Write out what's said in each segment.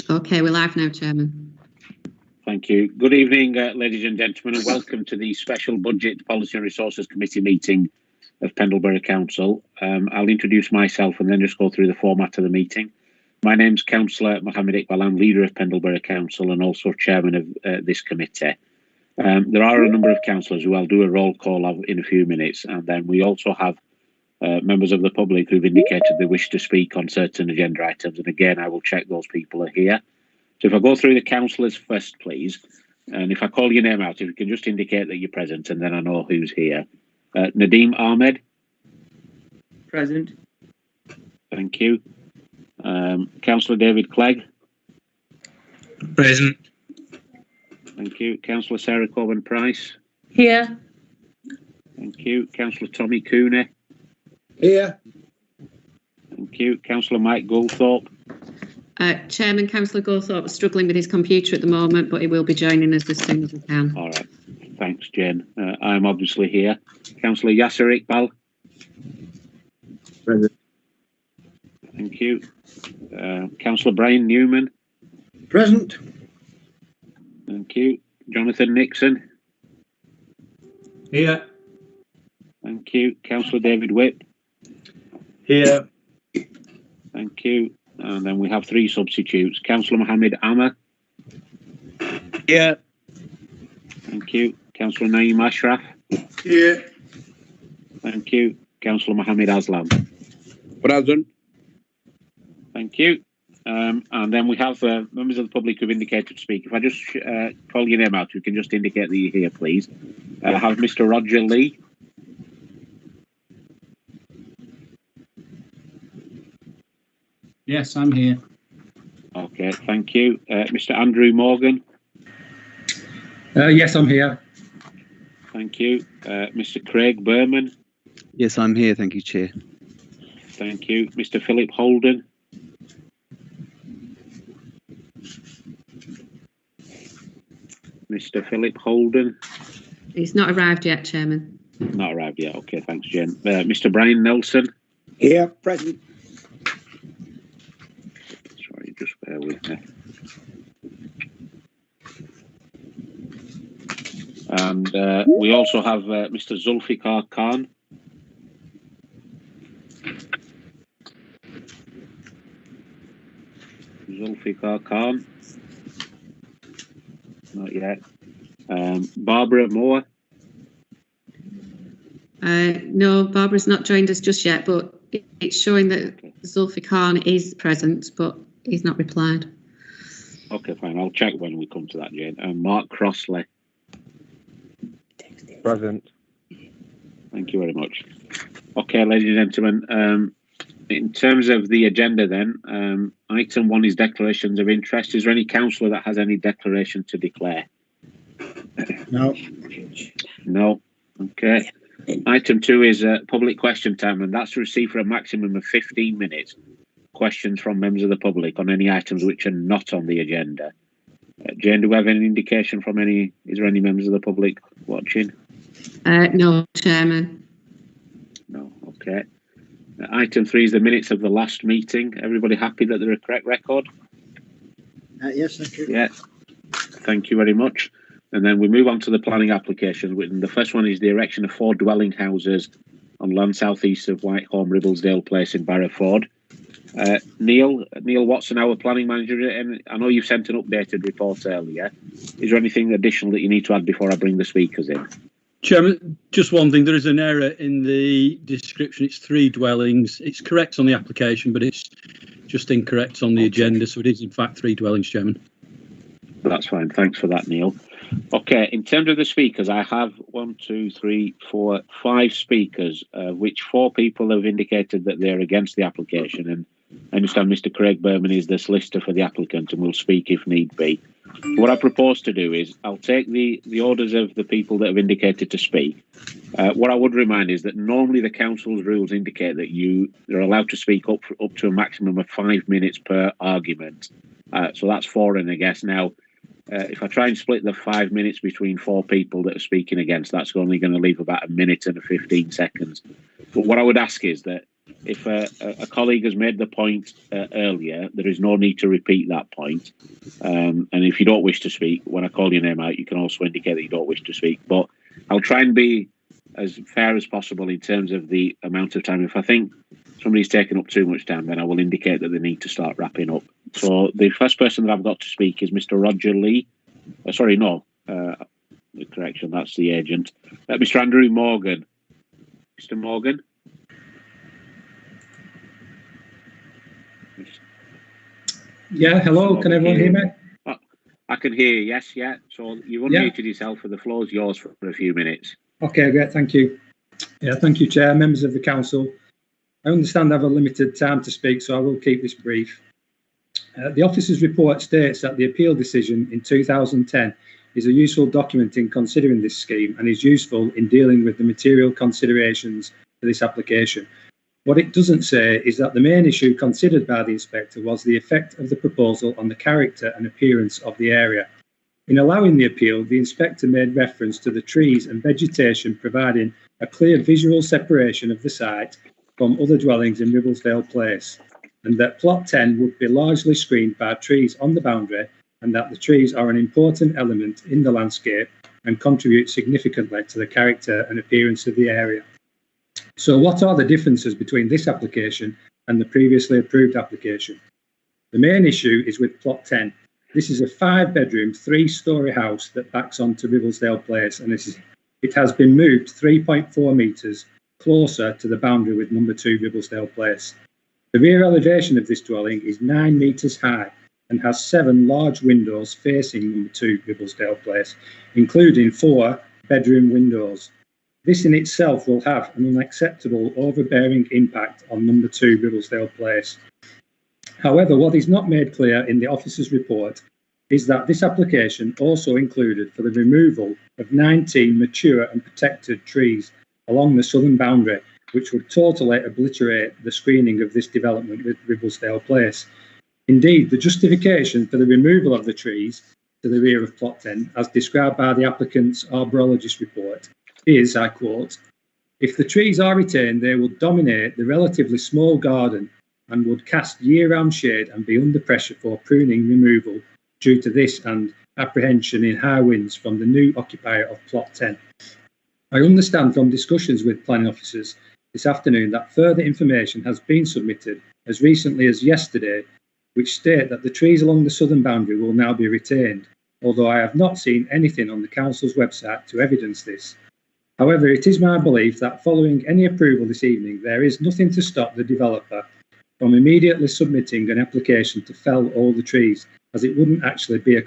Okay, we're live now, Chairman. Thank you. Good evening, ladies and gentlemen, and welcome to the Special Budget Policy and Resources Committee meeting of Pendle Borough Council. I'll introduce myself and then just go through the format of the meeting. My name's Councillor Mohammed Iqbal. I'm leader of Pendle Borough Council and also chairman of this committee. There are a number of councillors who I'll do a roll call of in a few minutes, and then we also have members of the public who've indicated they wish to speak on certain agenda items, and again I will check those people are here. So if I go through the councillors first, please, and if I call your name out, if you can just indicate that you're present, and then I know who's here. Nadeem Ahmed. Present. Thank you. Councillor David Clegg. Present. Thank you. Councillor Sarah Coburn-Price. Here. Thank you. Councillor Tommy Cooney. Here. Thank you. Councillor Mike Goldthorpe. Chairman, Councillor Goldthorpe is struggling with his computer at the moment, but he will be joining us as soon as he can. All right. Thanks, Jen. I'm obviously here. Councillor Yasser Iqbal. Present. Thank you. Councillor Brian Newman. Present. Thank you. Jonathan Nixon. Here. Thank you. Councillor David Whip. Here. Thank you. And then we have three substitutes. Councillor Mohammed Ammer. Here. Thank you. Councillor Naeem Ashraf. Here. Thank you. Councillor Mohammed Aslam. Present. Thank you. And then we have members of the public who've indicated to speak. If I just call your name out, you can just indicate that you're here, please. I have Mr. Roger Lee. Yes, I'm here. Okay, thank you. Mr. Andrew Morgan. Yes, I'm here. Thank you. Mr. Craig Berman. Yes, I'm here. Thank you, Chair. Thank you. Mr. Phillip Holden. Mr. Phillip Holden. He's not arrived yet, Chairman. Not arrived yet. Okay, thanks, Jen. Mr. Brian Nelson. Here. Present. Sorry, just bear with me. And we also have Mr. Zulfikar Khan. Zulfikar Khan. Not yet. Barbara Moore. No, Barbara's not joined us just yet, but it's showing that Zulfikar is present, but he's not replied. Okay, fine. I'll check when we come to that, Jane. Mark Crossley. Present. Thank you very much. Okay, ladies and gentlemen, in terms of the agenda then, item 1 is declarations of interest. Is there any councillor that has any declaration to declare? No. No. Okay. Item 2 is public question time, and that's to receive for a maximum of 15 minutes questions from members of the public on any items which are not on the agenda. Jane, do we have any indication from is there any members of the public watching? No, Chairman. No. Okay. Item 3 is the minutes of the last meeting. Everybody happy that they're a correct record? Yes, thank you. Yeah. Thank you very much. And then we move on to the planning applications. The first one is the erection of 4 dwelling houses on land southeast of Whitehorn, Ribblesdale Place in Barrowford. Neil Watson, our planning manager, and I know you've sent an updated report earlier. Is there anything additional that you need to add before I bring the speakers in? Chairman, just one thing. There is an error in the description. It's 3 dwellings. It's correct on the application, but it's just incorrect on the agenda. So it is, in fact, 3 dwellings, Chairman. That's fine. Thanks for that, Neil. Okay, in terms of the speakers, I have 1, 2, 3, 4, 5 speakers, which 4 people have indicated that they're against the application. And I understand Mr. Craig Berman is the solicitor for the applicant and will speak if need be. What I propose to do is I'll take the orders of the people that have indicated to speak. What I would remind is that normally the council's rules indicate that you're allowed to speak up to a maximum of 5 minutes per argument. So that's for and against. Now, if I try and split the 5 minutes between 4 people that are speaking against, that's only going to leave about 1 minute and 15 seconds. But what I would ask is that If a colleague has made the point earlier, there is no need to repeat that point. And if you don't wish to speak, when I call your name out, you can also indicate that you don't wish to speak. But I'll try and be as fair as possible in terms of the amount of time. If I think somebody's taken up too much time, then I will indicate that they need to start wrapping up. So the first person that I've got to speak is Mr. Roger Lee. Correction, that's the agent. Mr. Andrew Morgan. Mr. Morgan. Yeah, hello, can everyone hear me? I can hear you, yes, yeah. So you've unmuted yourself and the floor is yours for a few minutes. Okay, great, thank you. Yeah, thank you, Chair, members of the Council. I understand I have a limited time to speak, so I will keep this brief. The officer's report states that the appeal decision in 2010 is a useful document in considering this scheme and is useful in dealing with the material considerations for this application. What it doesn't say is that the main issue considered by the inspector was the effect of the proposal on the character and appearance of the area. In allowing the appeal, the inspector made reference to the trees and vegetation providing a clear visual separation of the site from other dwellings in Ribblesdale Place, and that plot 10 would be largely screened by trees on the boundary, and that the trees are an important element in the landscape and contribute significantly to the character and appearance of the area. So what are the differences between this application and the previously approved application? The main issue is with plot 10. This is a 5-bedroom, 3-storey house that backs onto Ribblesdale Place, and it has been moved 3.4 metres closer to the boundary with number 2 Ribblesdale Place. The rear elevation of this dwelling is 9 metres high and has 7 large windows facing number 2 Ribblesdale Place, including 4 bedroom windows. This in itself will have an unacceptable overbearing impact on number 2 Ribblesdale Place. However, what is not made clear in the officer's report is that this application also included for the removal of 19 mature and protected trees along the southern boundary, which would totally obliterate the screening of this development with Ribblesdale Place. Indeed, the justification for the removal of the trees to the rear of plot 10, as described by the applicant's arborologist report, is, I quote, "If the trees are retained, they will dominate the relatively small garden and would cast year-round shade and be under pressure for pruning removal due to this and apprehension in high winds from the new occupier of plot 10. I understand from discussions with planning officers this afternoon that further information has been submitted as recently as yesterday, which state that the trees along the southern boundary will now be retained, although I have not seen anything on the Council's website to evidence this. However, it is my belief that following any approval this evening, there is nothing to stop the developer from immediately submitting an application to fell all the trees, as it wouldn't actually be a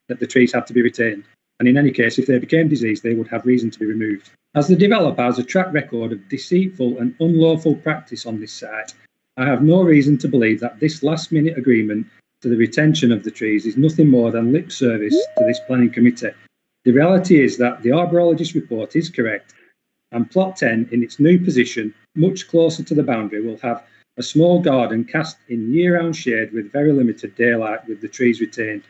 that the trees had to be retained. And in any case, if they became diseased, they would have reason to be removed. As the developer has a track record of deceitful and unlawful practice on this site, I have no reason to believe that this last-minute agreement to the retention of the trees is nothing more than lip service to this planning committee. The reality is that the arborologist report is correct, and plot 10 in its new position, much closer to the boundary, will have a small garden cast in year-round shade with very limited daylight with the trees retained.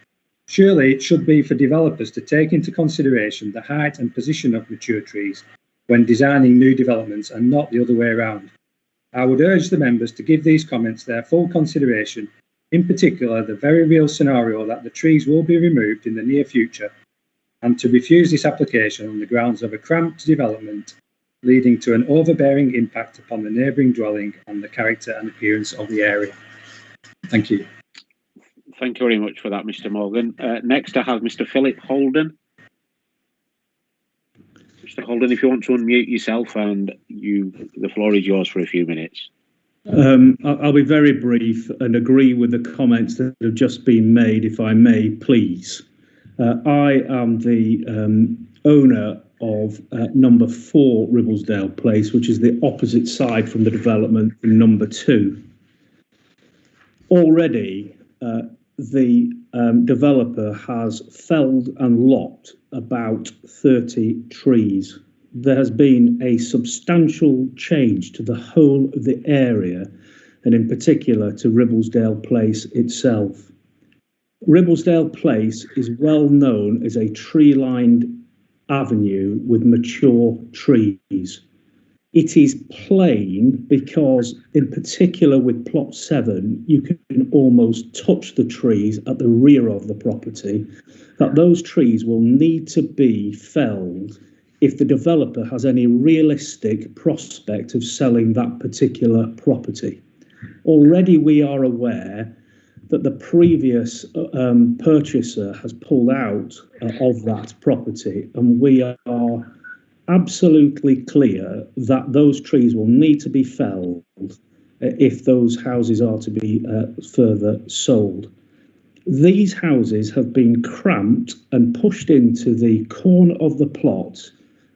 Surely it should be for developers to take into consideration the height and position of mature trees when designing new developments and not the other way around. I would urge the members to give these comments their full consideration, in particular the very real scenario that the trees will be removed in the near future, and to refuse this application on the grounds of a cramped development leading to an overbearing impact upon the neighbouring dwelling and the character and appearance of the area. Thank you. Thank you very much for that, Mr. Morgan. Next, I have Mr. Phillip Holden. Mr. Holden, if you want to unmute yourself, and the floor is yours for a few minutes. I'll be very brief and agree with the comments that have just been made, if I may, please. I am the owner of number 4 Ribblesdale Place, which is the opposite side from the development in number 2. Already, the developer has felled and lopped about 30 trees. There has been a substantial change to the whole of the area, and in particular to Ribblesdale Place itself. Ribblesdale Place is well known as a tree-lined avenue with mature trees. It is plain because, in particular with plot 7, you can almost touch the trees at the rear of the property, that those trees will need to be felled if the developer has any realistic prospect of selling that particular property. Already we are aware that the previous purchaser has pulled out of that property, and we are absolutely clear that those trees will need to be felled if those houses are to be further sold. These houses have been cramped and pushed into the corner of the plot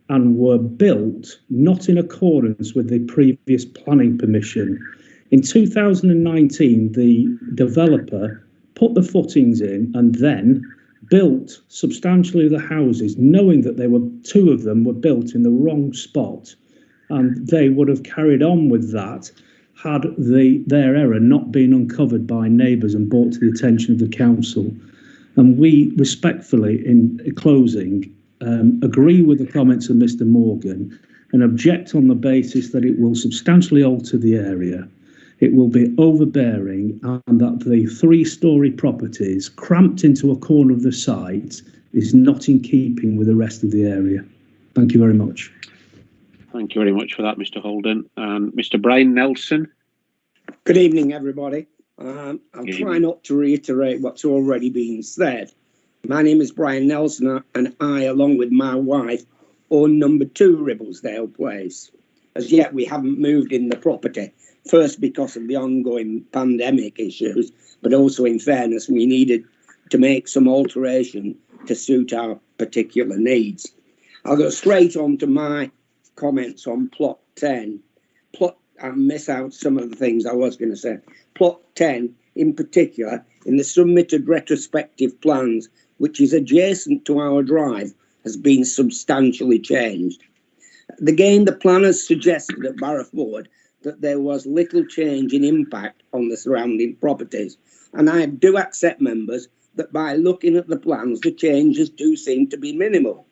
and were built not in accordance with the previous planning permission. In 2019, the developer put the footings in and then built substantially the houses, knowing that two of them were built in the wrong spot, and they would have carried on with that had their error not been uncovered by neighbours and brought to the attention of the council. And we respectfully, in closing, agree with the comments of Mr. Morgan and object on the basis that it will substantially alter the area. It will be overbearing, and that the 3-storey properties cramped into a corner of the site is not in keeping with the rest of the area. Thank you very much. Thank you very much for that, Mr. Holden. And Mr. Brian Nelson. Good evening, everybody. I'll try not to reiterate what's already been said. My name is Brian Nelson, and I, along with my wife, own number 2 Ribblesdale Place. As yet, we haven't moved in the property. First, because of the ongoing pandemic issues, but also, in fairness, we needed to make some alteration to suit our particular needs. I'll go straight on to my comments on plot 10. I miss out some of the things I was going to say. Plot 10, in particular, in the submitted retrospective plans, which is adjacent to our drive, has been substantially changed. Again, the planners suggested at Barrowford that there was little change in impact on the surrounding properties. And I do accept, members, that by looking at the plans, the changes do seem to be minimal.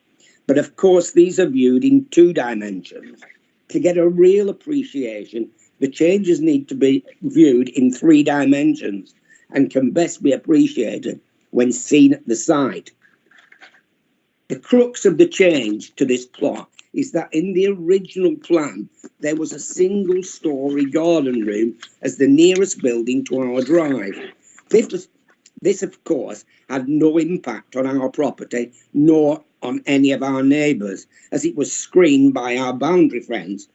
But of course, these are viewed in 2 dimensions. To get a real appreciation, the changes need to be viewed in 3 dimensions and can best be appreciated when seen at the site. The crux of the change to this plot is that in the original plan, there was a single-storey garden room as the nearest building to our drive. This, of course, had no impact on our property, nor on any of our neighbours, as it was screened by our boundary fence.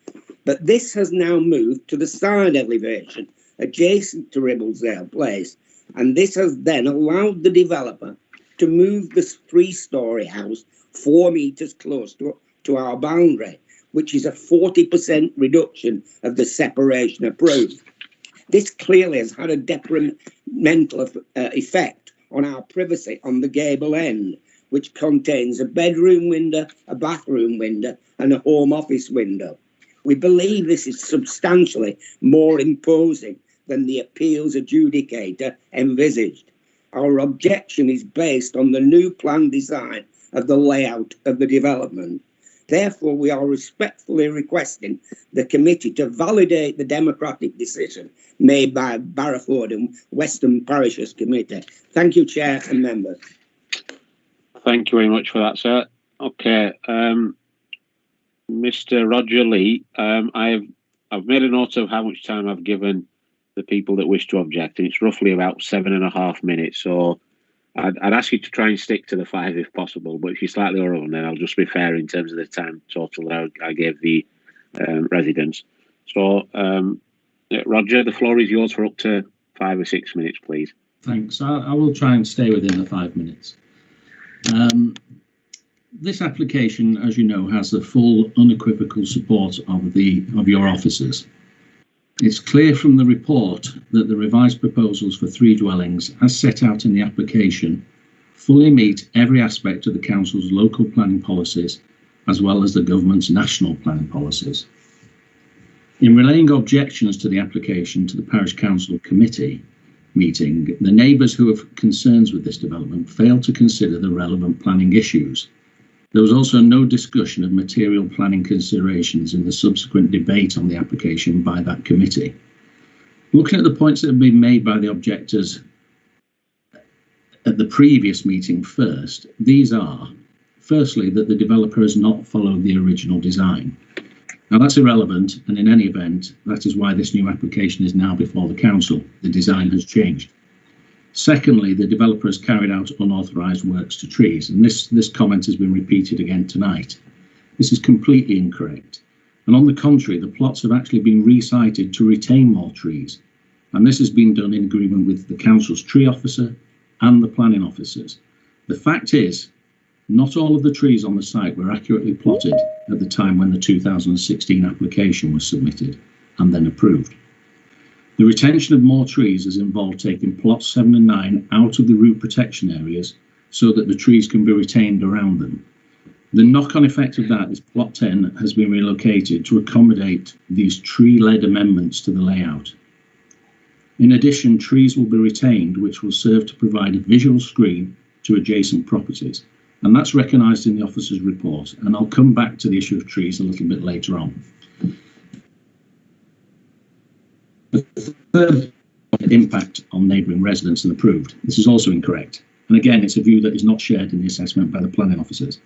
But this has now moved to the side elevation, adjacent to Ribblesdale Place, and this has then allowed the developer to move this 3-storey house 4 metres close to our boundary, which is a 40% reduction of the separation approved. This clearly has had a detrimental effect on our privacy on the gable end, which contains a bedroom window, a bathroom window, and a home office window. We believe this is substantially more imposing than the appeals adjudicator envisaged. Our objection is based on the new plan design of the layout of the development. Therefore, we are respectfully requesting the committee to validate the democratic decision made by Barrowford and Western Parishes Committee. Thank you, Chair and members. Thank you very much for that, sir. Okay, Mr. Roger Lee, I've made a note of how much time I've given the people that wish to object, and it's roughly about 7.5 minutes. So I'd ask you to try and stick to the 5 if possible, but if you're slightly over, then I'll just be fair in terms of the time total that I gave the residents. So, Roger, the floor is yours for up to 5 or 6 minutes, please. Thanks. I will try and stay within the 5 minutes. This application, as you know, has the full unequivocal support of your officers. It's clear from the report that the revised proposals for 3 dwellings, as set out in the application, fully meet every aspect of the Council's local planning policies, as well as the Government's national planning policies. In relaying objections to the application to the Parish Council Committee meeting, the neighbours who have concerns with this development failed to consider the relevant planning issues. There was also no discussion of material planning considerations in the subsequent debate on the application by that committee. Looking at the points that have been made by the objectors at the previous meeting first, these are, firstly, that the developer has not followed the original design. Now that's irrelevant, and in any event, that is why this new application is now before the council. The design has changed. Secondly, the developer has carried out unauthorised works to trees, and this comment has been repeated again tonight. This is completely incorrect. And on the contrary, the plots have actually been resited to retain more trees. And this has been done in agreement with the council's tree officer and the planning officers. The fact is, not all of the trees on the site were accurately plotted at the time when the 2016 application was submitted and then approved. The retention of more trees has involved taking plots 7 and 9 out of the root protection areas so that the trees can be retained around them. The knock-on effect of that is plot 10 has been relocated to accommodate these tree-led amendments to the layout. In addition, trees will be retained, which will serve to provide a visual screen to adjacent properties. And that's recognised in the officer's report. And I'll come back to the issue of trees a little bit later on. The third impact on neighbouring residents and approved. This is also incorrect. And again, it's a view that is not shared in the assessment by the planning officers.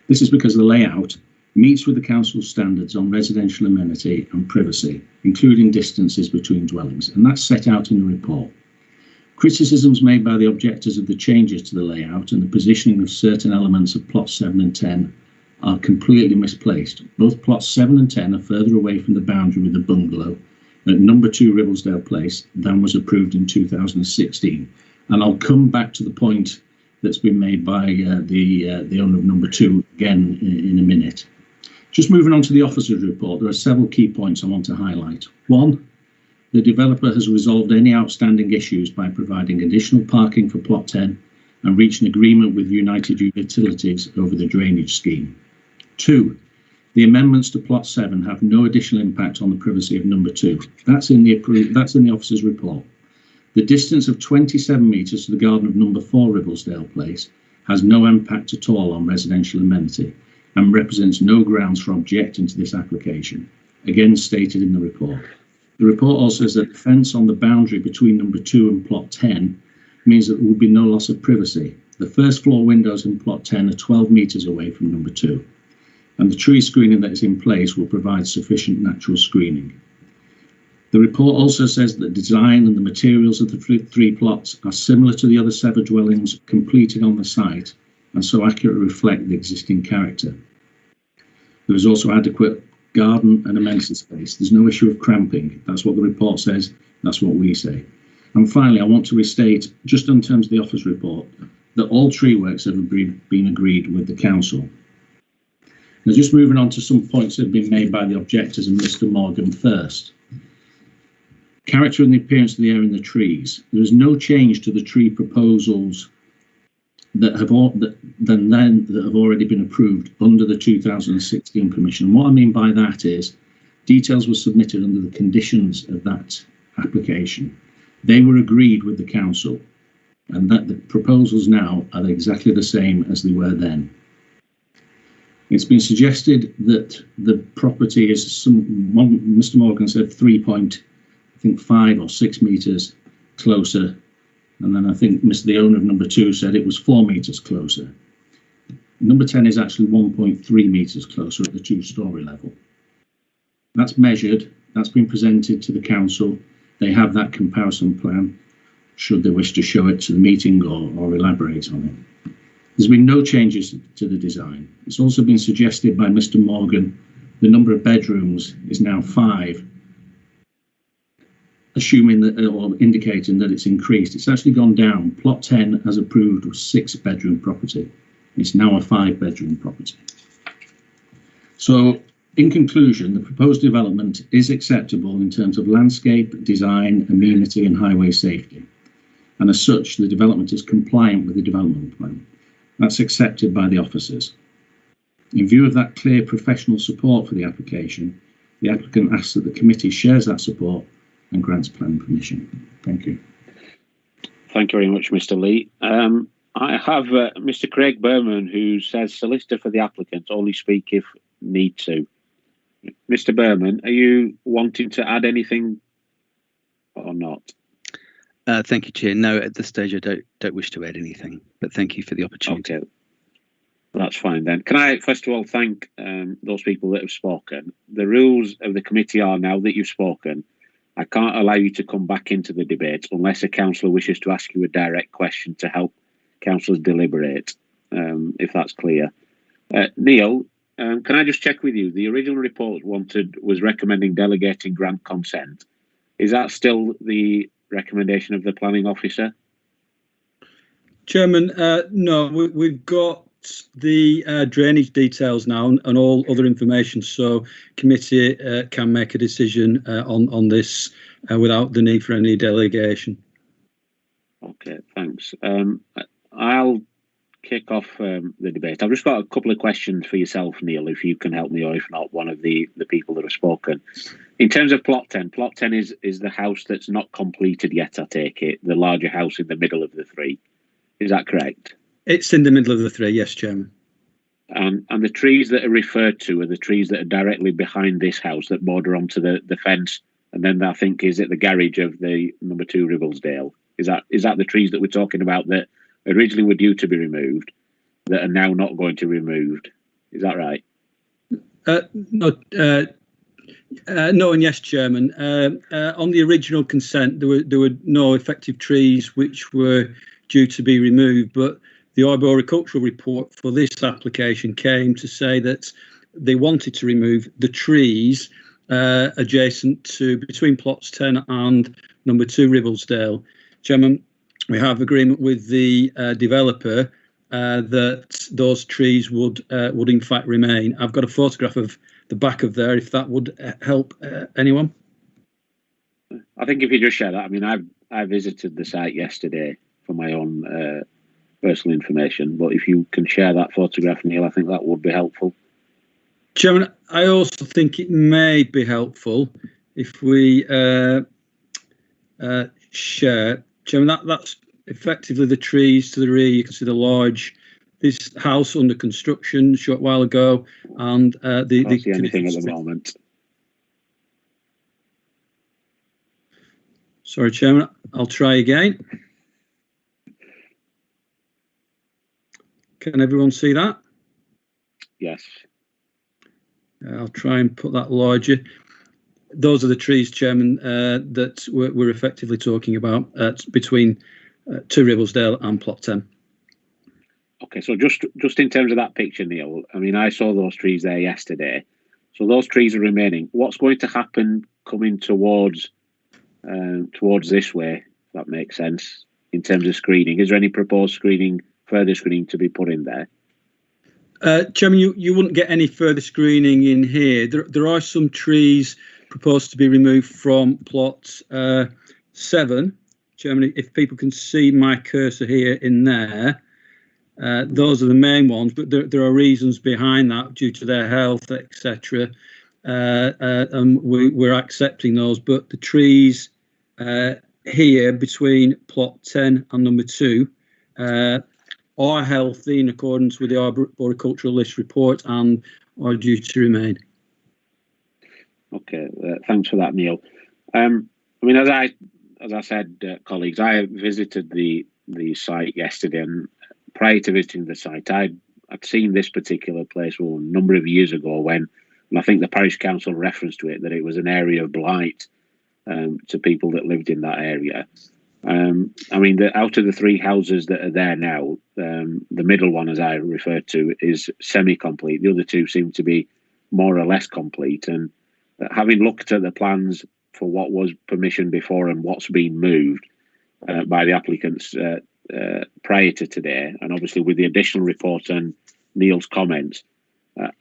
This is because the layout meets with the council's standards on residential amenity and privacy, including distances between dwellings. And that's set out in the report. Criticisms made by the objectors of the changes to the layout and the positioning of certain elements of plots 7 and 10 are completely misplaced. Both plots 7 and 10 are further away from the boundary with the bungalow at number 2 Ribblesdale Place than was approved in 2016. And I'll come back to the point that's been made by the owner of number 2 again in a minute. Just moving on to the officer's report, there are several key points I want to highlight. One, the developer has resolved any outstanding issues by providing additional parking for plot 10 and reached an agreement with United Utilities over the drainage scheme. 2, the amendments to plot 7 have no additional impact on the privacy of number 2. That's in the officer's report. The distance of 27 metres to the garden of number 4 Ribblesdale Place has no impact at all on residential amenity and represents no grounds for objecting to this application, again stated in the report. The report also says that the fence on the boundary between number 2 and plot 10 means that there will be no loss of privacy. The first floor windows in plot 10 are 12 metres away from number 2, and the tree screening that is in place will provide sufficient natural screening. The report also says that the design and the materials of the 3 plots are similar to the other 7 dwellings completed on the site and so accurately reflect the existing character. There is also adequate garden and amenity space. There's no issue of cramping. That's what the report says. That's what we say. And finally, I want to restate, just in terms of the office report, that all tree works have been agreed with the council. Now, just moving on to some points that have been made by the objectors and Mr. Morgan first. Character and the appearance of the air in the trees. There is no change to the tree proposals that have already been approved under the 2016 permission. What I mean by that is details were submitted under the conditions of that application. They were agreed with the council, and that the proposals now are exactly the same as they were then. It's been suggested that the property is Mr. Morgan said 3.5 or 6 metres closer. And then I think the owner of number 2 said it was 4 metres closer. Number 10 is actually 1.3 metres closer at the 2-storey level. That's measured, that's been presented to the council. They have that comparison plan, should they wish to show it to the meeting or elaborate on it. There's been no changes to the design. It's also been suggested by Mr. Morgan, the number of bedrooms is now 5. Assuming that, or indicating that it's increased. It's actually gone down. Plot 10, as approved, was 6-bedroom property. It's now a 5-bedroom property. So, in conclusion, the proposed development is acceptable in terms of landscape, design, amenity and highway safety. And as such, the development is compliant with the development plan. That's accepted by the officers. In view of that clear professional support for the application, the applicant asks that the committee shares that support and grants planning permission. Thank you. Thank you very much, Mr. Lee. I have Mr. Craig Berman, who says solicitor for the applicant, only speak if need to. Mr. Berman, are you wanting to add anything or not? Thank you, Chair. No, at this stage, I don't wish to add anything, but thank you for the opportunity. Okay, that's fine then. Can I first of all thank those people that have spoken? The rules of the committee are, now that you've spoken, I can't allow you to come back into the debate unless a councillor wishes to ask you a direct question to help councillors deliberate, if that's clear. Neil, can I just check with you? The original report was recommending delegating grant consent. Is that still the recommendation of the planning officer? Chairman, no, we've got the drainage details now and all other information, so committee can make a decision on this without the need for any delegation. Okay, thanks. I'll kick off the debate. I've just got a couple of questions for yourself, Neil, if you can help me, or if not, one of the people that have spoken. In terms of plot 10 is the house that's not completed yet, I take it, the larger house in the middle of the three. Is that correct? It's in the middle of the three, yes, Chairman. And the trees that are referred to are the trees that are directly behind this house that border onto the fence, and then I think, is it the garage of the number 2 Ribblesdale? Is that the trees that we're talking about that originally were due to be removed that are now not going to be removed? Is that right? No and yes, Chairman. On the original consent, there were no effective trees which were due to be removed, but the arboricultural report for this application came to say that they wanted to remove the trees adjacent to between plots 10 and number 2 Ribblesdale. Chairman, we have agreement with the developer that those trees would in fact remain. I've got a photograph of the back of there, if that would help anyone. I think if you just share that, I mean, I visited the site yesterday for my own personal information, but if you can share that photograph, Neil, I think that would be helpful. Chairman, I also think it may be helpful if we share. Chairman, that's effectively the trees to the rear. You can see the large, this house under construction a short while ago, and the can't see anything at the moment. Sorry, Chairman, I'll try again. Can everyone see that? Yes. I'll try and put that larger. Those are the trees, Chairman, that we're effectively talking about between 2 Ribblesdale and plot 10. Okay, so just in terms of that picture, Neil, I mean, I saw those trees there yesterday. So those trees are remaining. What's going to happen coming towards this way, if that makes sense, in terms of screening? Is there any proposed screening, further screening to be put in there? Chairman, you wouldn't get any further screening in here. There are some trees proposed to be removed from plot 7. Chairman, if people can see my cursor here in there, those are the main ones, but there are reasons behind that due to their health, etc. And we're accepting those, but the trees here between plot 10 and number 2 are healthy in accordance with the arboricultural list report and are due to remain. Okay, thanks for that, Neil. I mean, as I said, colleagues, I visited the site yesterday, and prior to visiting the site, I'd seen this particular place a number of years ago and I think the parish council referenced to it that it was an area of blight to people that lived in that area. I mean, out of the 3 houses that are there now, the middle one, as I referred to, is semi-complete. The other 2 seem to be more or less complete. And having looked at the plans for what was permission before and what's been moved by the applicants prior to today, and obviously with the additional report and Neil's comments,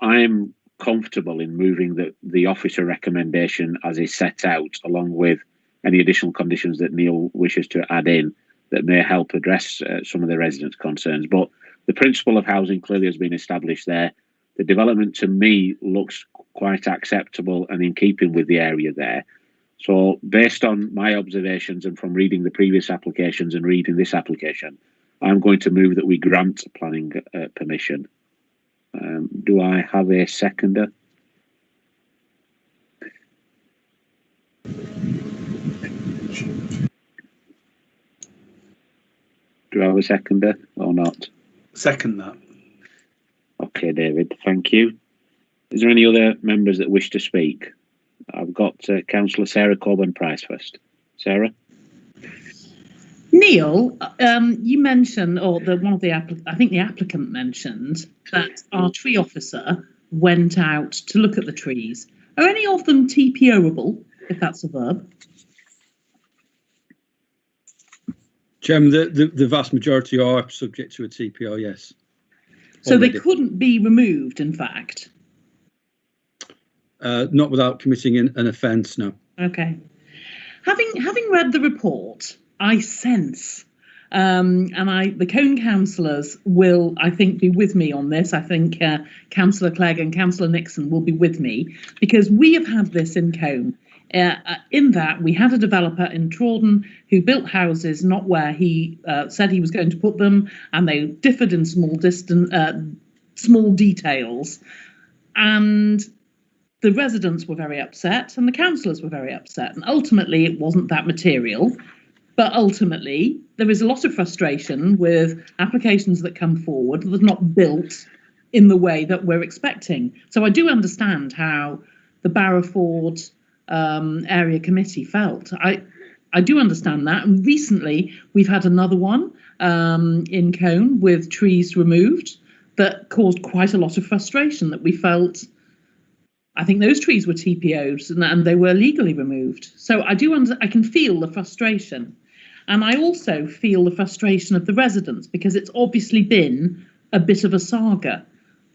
I am comfortable in moving the officer recommendation as is set out, along with any additional conditions that Neil wishes to add in that may help address some of the residents' concerns. But the principle of housing clearly has been established there. The development to me looks quite acceptable and in keeping with the area there. So based on my observations and from reading the previous applications and reading this application, I'm going to move that we grant planning permission. Do I have a seconder? Do I have a seconder or not? Second that. Okay, David, thank you. Is there any other members that wish to speak? I've got Councillor Sarah Coburn-Price first. Sarah? Neil, you mentioned, or I think the applicant mentioned that our tree officer went out to look at the trees. Are any of them TPO-able, if that's a verb? Chairman, the vast majority are subject to a TPO, yes. So Already. they couldn't be removed, in fact? Not without committing an offence, no. Okay. Having read the report, I sense, the Cone councillors will, I think, be with me on this. I think Councillor Clegg and Councillor Nixon will be with me, because we have had this in Cone. In that we had a developer in Trawden who built houses not where he said he was going to put them, and they differed in small details, and the residents were very upset and the councillors were very upset, and ultimately it wasn't that material. But ultimately there is a lot of frustration with applications that come forward that are not built in the way that we're expecting. So I do understand how the Barrowford area committee felt. I do understand that, and recently we've had another one in Cone with trees removed that caused quite a lot of frustration, that we felt, I think those trees were TPOs and they were legally removed. So I can feel the frustration, and I also feel the frustration of the residents, because it's obviously been a bit of a saga.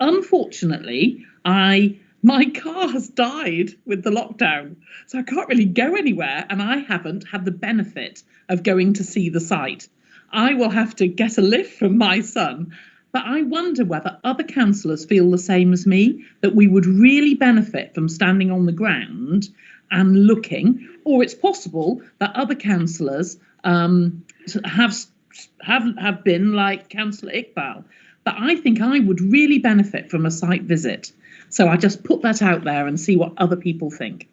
Unfortunately, my car has died with the lockdown, so I can't really go anywhere, and I haven't had the benefit of going to see the site. I will have to get a lift from my son, but I wonder whether other councillors feel the same as me, that we would really benefit from standing on the ground and looking, or it's possible that other councillors have been like Councillor Iqbal, but I think I would really benefit from a site visit. So I just put that out there and see what other people think.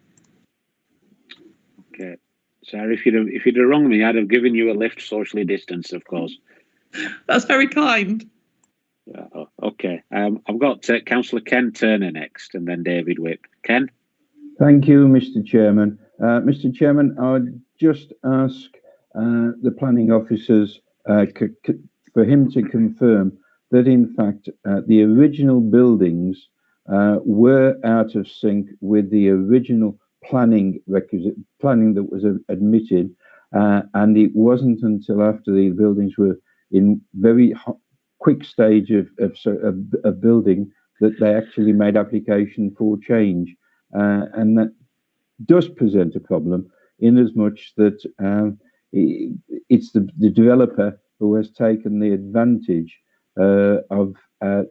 Okay, Sarah, if you'd have wronged me, I'd have given you a lift socially distanced, of course. That's very kind. Yeah, okay, I've got Councillor Ken Turner next, and then David Whip. Ken? Thank you, Mr. Chairman. Mr. Chairman, I would just ask the planning officers for him to confirm that, in fact, the original buildings were out of sync with the original planning that was admitted, and it wasn't until after the buildings were in very quick stage of building that they actually made application for change, and that does present a problem, in as much that it's the developer who has taken the advantage of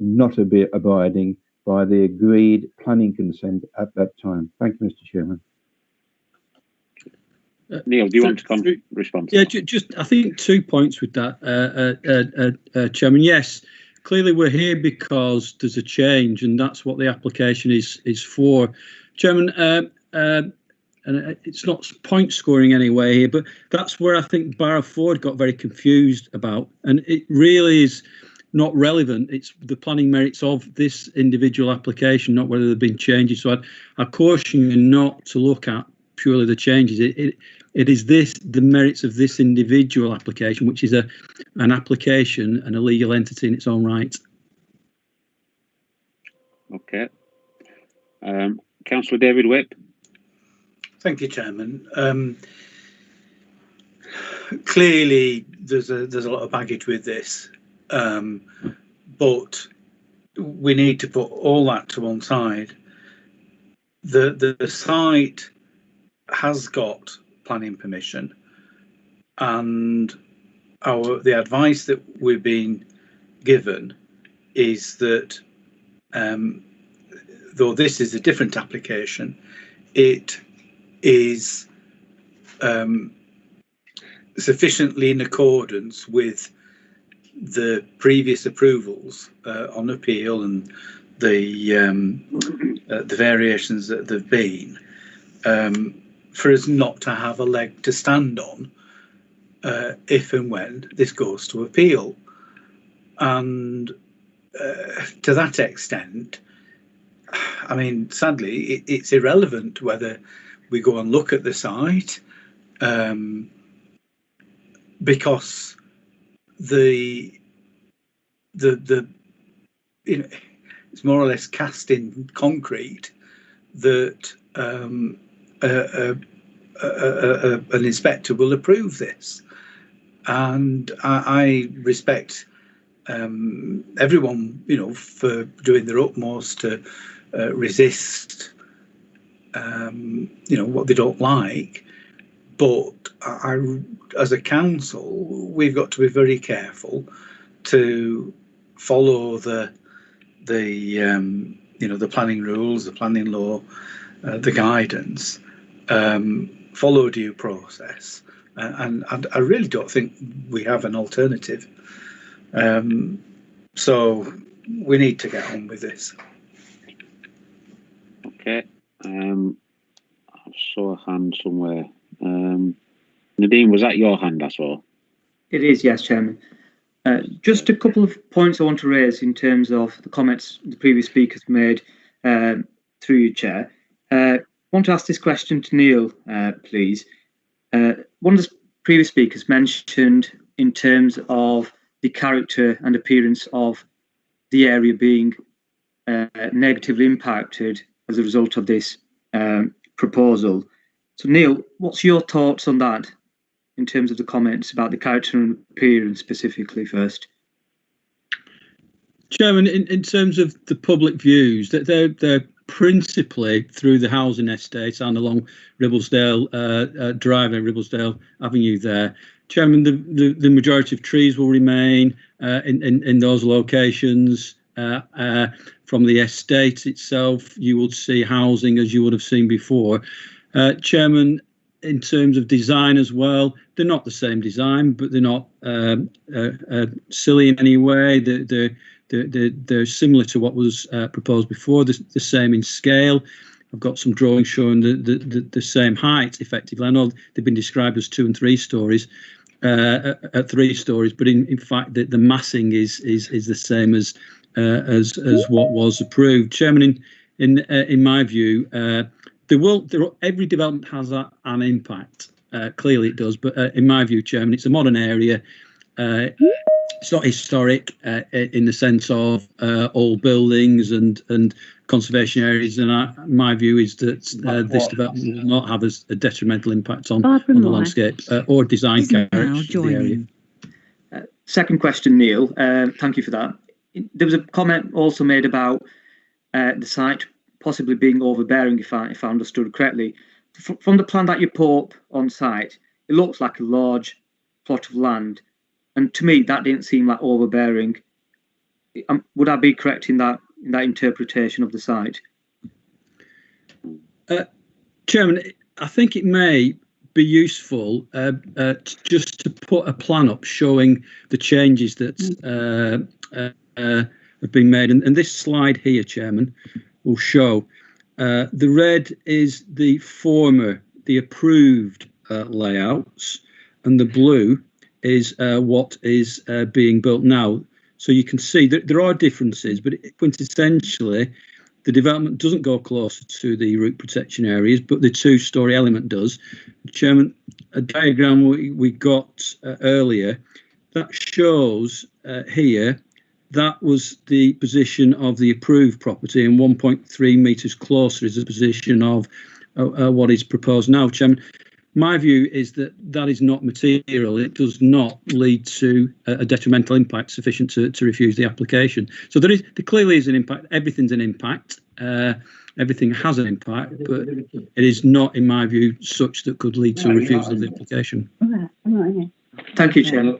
not abiding by the agreed planning consent at that time. Thank you, Mr. Chairman. Neil, do you want to respond? Yeah, just I think 2 points with that, Chairman. Yes, clearly we're here because there's a change, and that's what the application is for, Chairman. And it's not point scoring anyway here, but that's where I think Barrowford got very confused about, and it really is not relevant. It's the planning merits of this individual application, not whether there have been changes. So I caution you not to look at purely the changes. It is the merits of this individual application, which is an application and a legal entity in its own right. Okay. Councillor David Whip. Thank you, Chairman. Clearly, there's a lot of baggage with this. But we need to put all that to one side. The site has got planning permission, and the advice that we've been given is that though this is a different application, it is sufficiently in accordance with the previous approvals on appeal and the variations that there've been, for us not to have a leg to stand on if and when this goes to appeal. And to that extent, I mean, sadly, it's irrelevant whether we go and look at the site, because the you know, it's more or less cast in concrete that an inspector will approve this, and I respect everyone, you know, for doing their utmost to resist, you know, what they don't like. But as a council, we've got to be very careful to follow the you know, the planning rules, the planning law, the guidance, follow due process, and I really don't think we have an alternative. So we need to get on with this. Okay. I saw a hand somewhere. Nadine, was that your hand I saw? It is, yes, Chairman. Just a couple of points I want to raise in terms of the comments the previous speakers made through you, Chair. I want to ask this question to Neil, please. One of the previous speakers mentioned in terms of the character and appearance of the area being negatively impacted as a result of this proposal. So, Neil, what's your thoughts on that in terms of the comments about the character and appearance specifically first? Chairman, in terms of the public views, that they're principally through the housing estate and along Ribblesdale Drive and Ribblesdale Avenue there. Chairman, the majority of trees will remain in those locations. From the estate itself, you will see housing as you would have seen before. Chairman, in terms of design as well, they're not the same design, but they're not silly in any way. They're similar to what was proposed before. They're the same in scale. I've got some drawings showing the same height, effectively. I know they've been described as 2 and 3 stories, at 3 stories, but in fact the massing is the same as what was approved. Chairman, in my view, every development has an impact. Clearly it does, but in my view, Chairman, it's a modern area. It's not historic in the sense of old buildings and conservation areas. And my view is that this development will not have a detrimental impact on the landscape or design character of the area. Second question, Neil. Thank you for that. There was a comment also made about the site possibly being overbearing, if I understood correctly. From the plan that you put up on site, it looks like a large plot of land. And to me, that didn't seem like overbearing. Would I be correct in that interpretation of the site? Chairman, I think it may be useful just to put a plan up showing the changes that have been made. And this slide here, Chairman, will show the red is the former, the approved layouts, and the blue is what is being built now. So you can see that there are differences, but quintessentially the development doesn't go closer to the root protection areas, but the 2-story element does. Chairman, a diagram we got earlier that shows here that was the position of the approved property, and 1.3 metres closer is the position of what is proposed now. Chairman, my view is that is not material. It does not lead to a detrimental impact sufficient to refuse the application. So there clearly is an impact. Everything's an impact. Everything has an impact, but it is not, in my view, such that could lead to a refusal of the application. Thank you, Chair.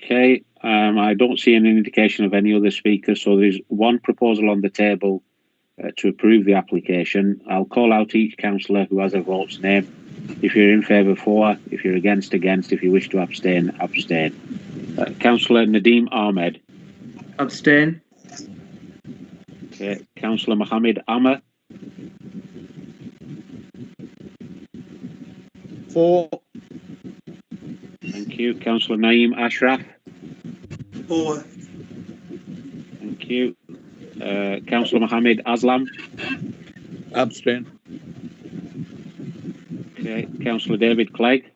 Okay, I don't see any indication of any other speakers, so there's one proposal on the table to approve the application. I'll call out each councillor who has a vote's name If you're in favour, for. If you're against, against. If you wish to abstain, abstain. Councillor Nadeem Ahmed. Abstain. Okay. Councillor Mohammed Amr. For. Thank you. Councillor Naeem Ashraf. For. Thank you. Councillor Mohammed Aslam. Abstain. Okay. Councillor David Clegg.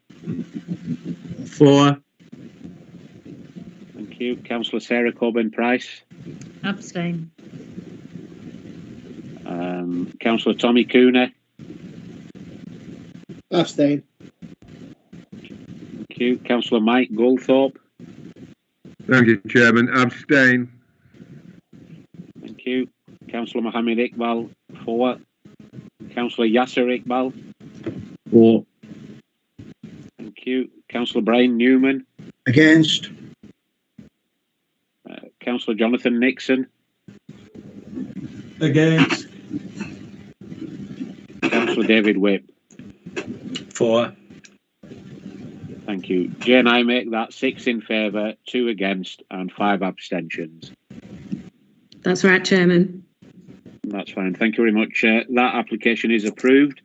For. Thank you. Councillor Sarah Coburn Price. Abstain. Councillor Tommy Cooner. Abstain. Thank you. Councillor Mike Goldthorpe. Thank you, Chairman. Abstain. Thank you. Councillor Mohammed Iqbal. For. Councillor Yasser Iqbal. For. Thank you. Councillor Brian Newman. Against. Councillor Jonathan Nixon. Against. Councillor David Whip. For. Thank you. Jay and I make that 6 in favour, 2 against and 5 abstentions. That's right, Chairman. That's fine. Thank you very much. That application is approved.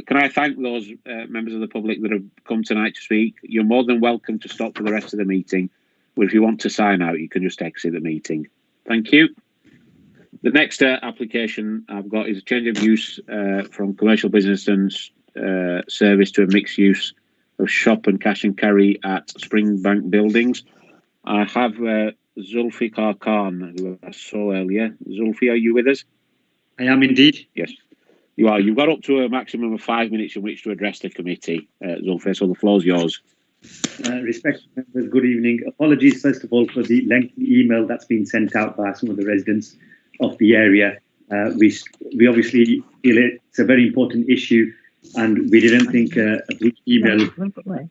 Can I thank those members of the public that have come tonight to speak? You're more than welcome to stop for the rest of the meeting. But if you want to sign out, you can just exit the meeting. Thank you. The next application I've got is a change of use from commercial business and service to a mixed use of shop and cash and carry at Springbank Buildings. I have Zulfikar Khan, who I saw earlier. Zulfi, are you with us? I am indeed. Yes, you are. You've got up to a maximum of 5 minutes in which to address the committee, Zulfi, so the floor's yours. Respected members, good evening. Apologies, first of all, for the lengthy email that's been sent out by some of the residents of the area. We obviously feel it's a very important issue, and we didn't think a brief email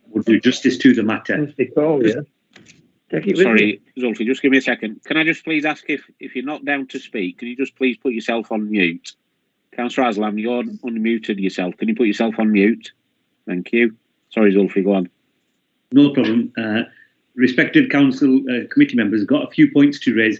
would do justice to the matter. Sorry, Zulfi, just give me a second. Can I just please ask if you're not down to speak, can you just please put yourself on mute? Councillor Aslam, you're unmuted yourself. Can you put yourself on mute? Thank you. Sorry, Zulfi, go on. No problem. Respected council committee members, got a few points to raise.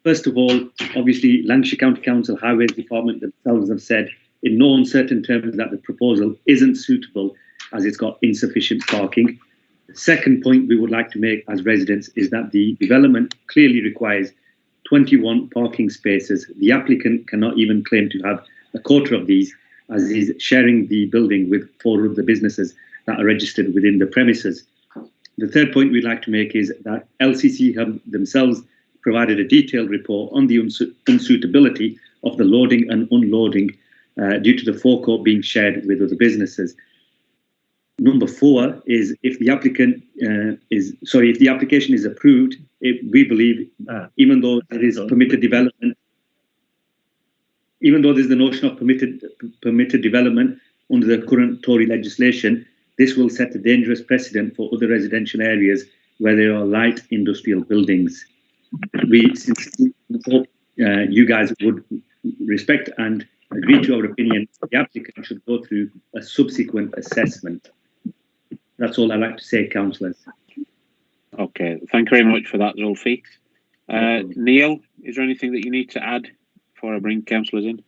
First of all, obviously, Lancashire County Council Highways Department themselves have said in no uncertain terms that the proposal isn't suitable as it's got insufficient parking. The second point we would like to make as residents is that the development clearly requires 21 parking spaces. The applicant cannot even claim to have a quarter of these, as he's sharing the building with 4 of the businesses that are registered within the premises. The third point we'd like to make is that LCC have themselves provided a detailed report on the unsuitability of the loading and unloading due to the forecourt being shared with other businesses. Number 4 is if the application is approved, we believe, even though there is permitted development, even though there's the notion of permitted development under the current Tory legislation, this will set a dangerous precedent for other residential areas where there are light industrial buildings. We sincerely hope you guys would respect and agree to our opinion. The applicant should go through a subsequent assessment. That's all I'd like to say, councillors. Okay, thank you very much for that, Zulfi. Neil, is there anything that you need to add before I bring councillors in?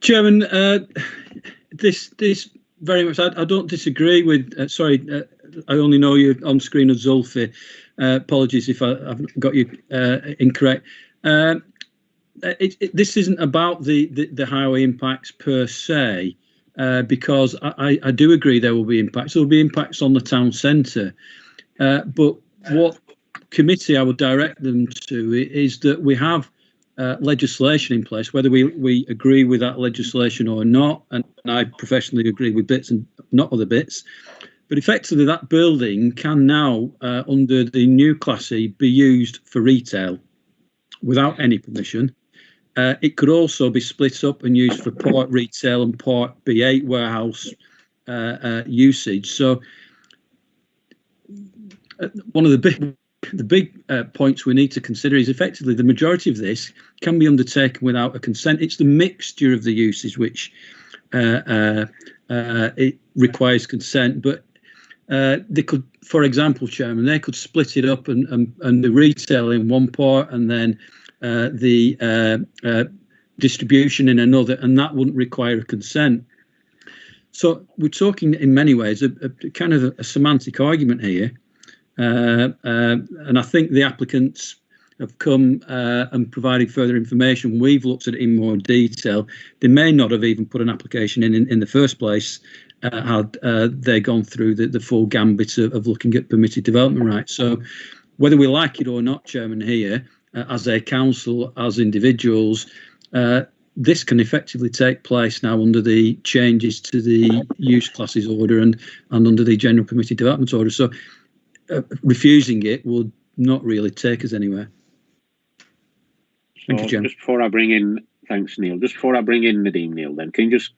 Chairman, this very much, I don't disagree with, I only know you on screen as Zulfi. Apologies if I've got you incorrect. This isn't about the highway impacts per se, because I do agree there will be impacts. There will be impacts on the town centre. But what committee I would direct them to is that we have legislation in place, whether we agree with that legislation or not, and I professionally agree with bits and not other bits, but effectively that building can now, under the new Class E, be used for retail without any permission. It could also be split up and used for part retail and part B8 warehouse usage. So one of the big points we need to consider is effectively the majority of this can be undertaken without a consent. It's the mixture of the uses which it requires consent, but they could, for example, Chairman, they could split it up and the retail in one part and then the distribution in another, and that wouldn't require a consent. So we're talking in many ways a kind of a semantic argument here, and I think the applicants have come and provided further information. We've looked at it in more detail. They may not have even put an application in the first place had they gone through the full gambit of looking at permitted development rights. So whether we like it or not, Chairman, here, as a council, as individuals, this can effectively take place now under the changes to the use classes order and under the general permitted development order. So refusing it would not really take us anywhere. Thank you, Chairman. Just before I bring in, thanks, Neil. Just before I bring in Nadeem, Neil, then can you just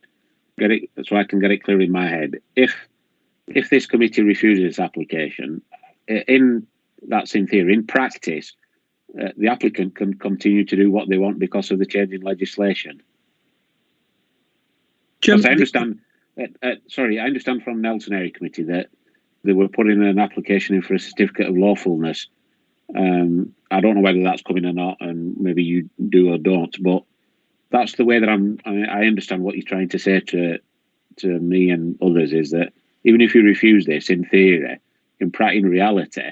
get it so I can get it clear in my head? If this committee refuses this application, that's in theory. In practice, the applicant can continue to do what they want because of the change in legislation. Because I understand. I understand from Nelson Area Committee that they were putting an application in for a certificate of lawfulness. I don't know whether that's coming or not, and maybe you do or don't. But that's the way that I understand what you're trying to say to me and others is that even if you refuse this, in theory, in reality,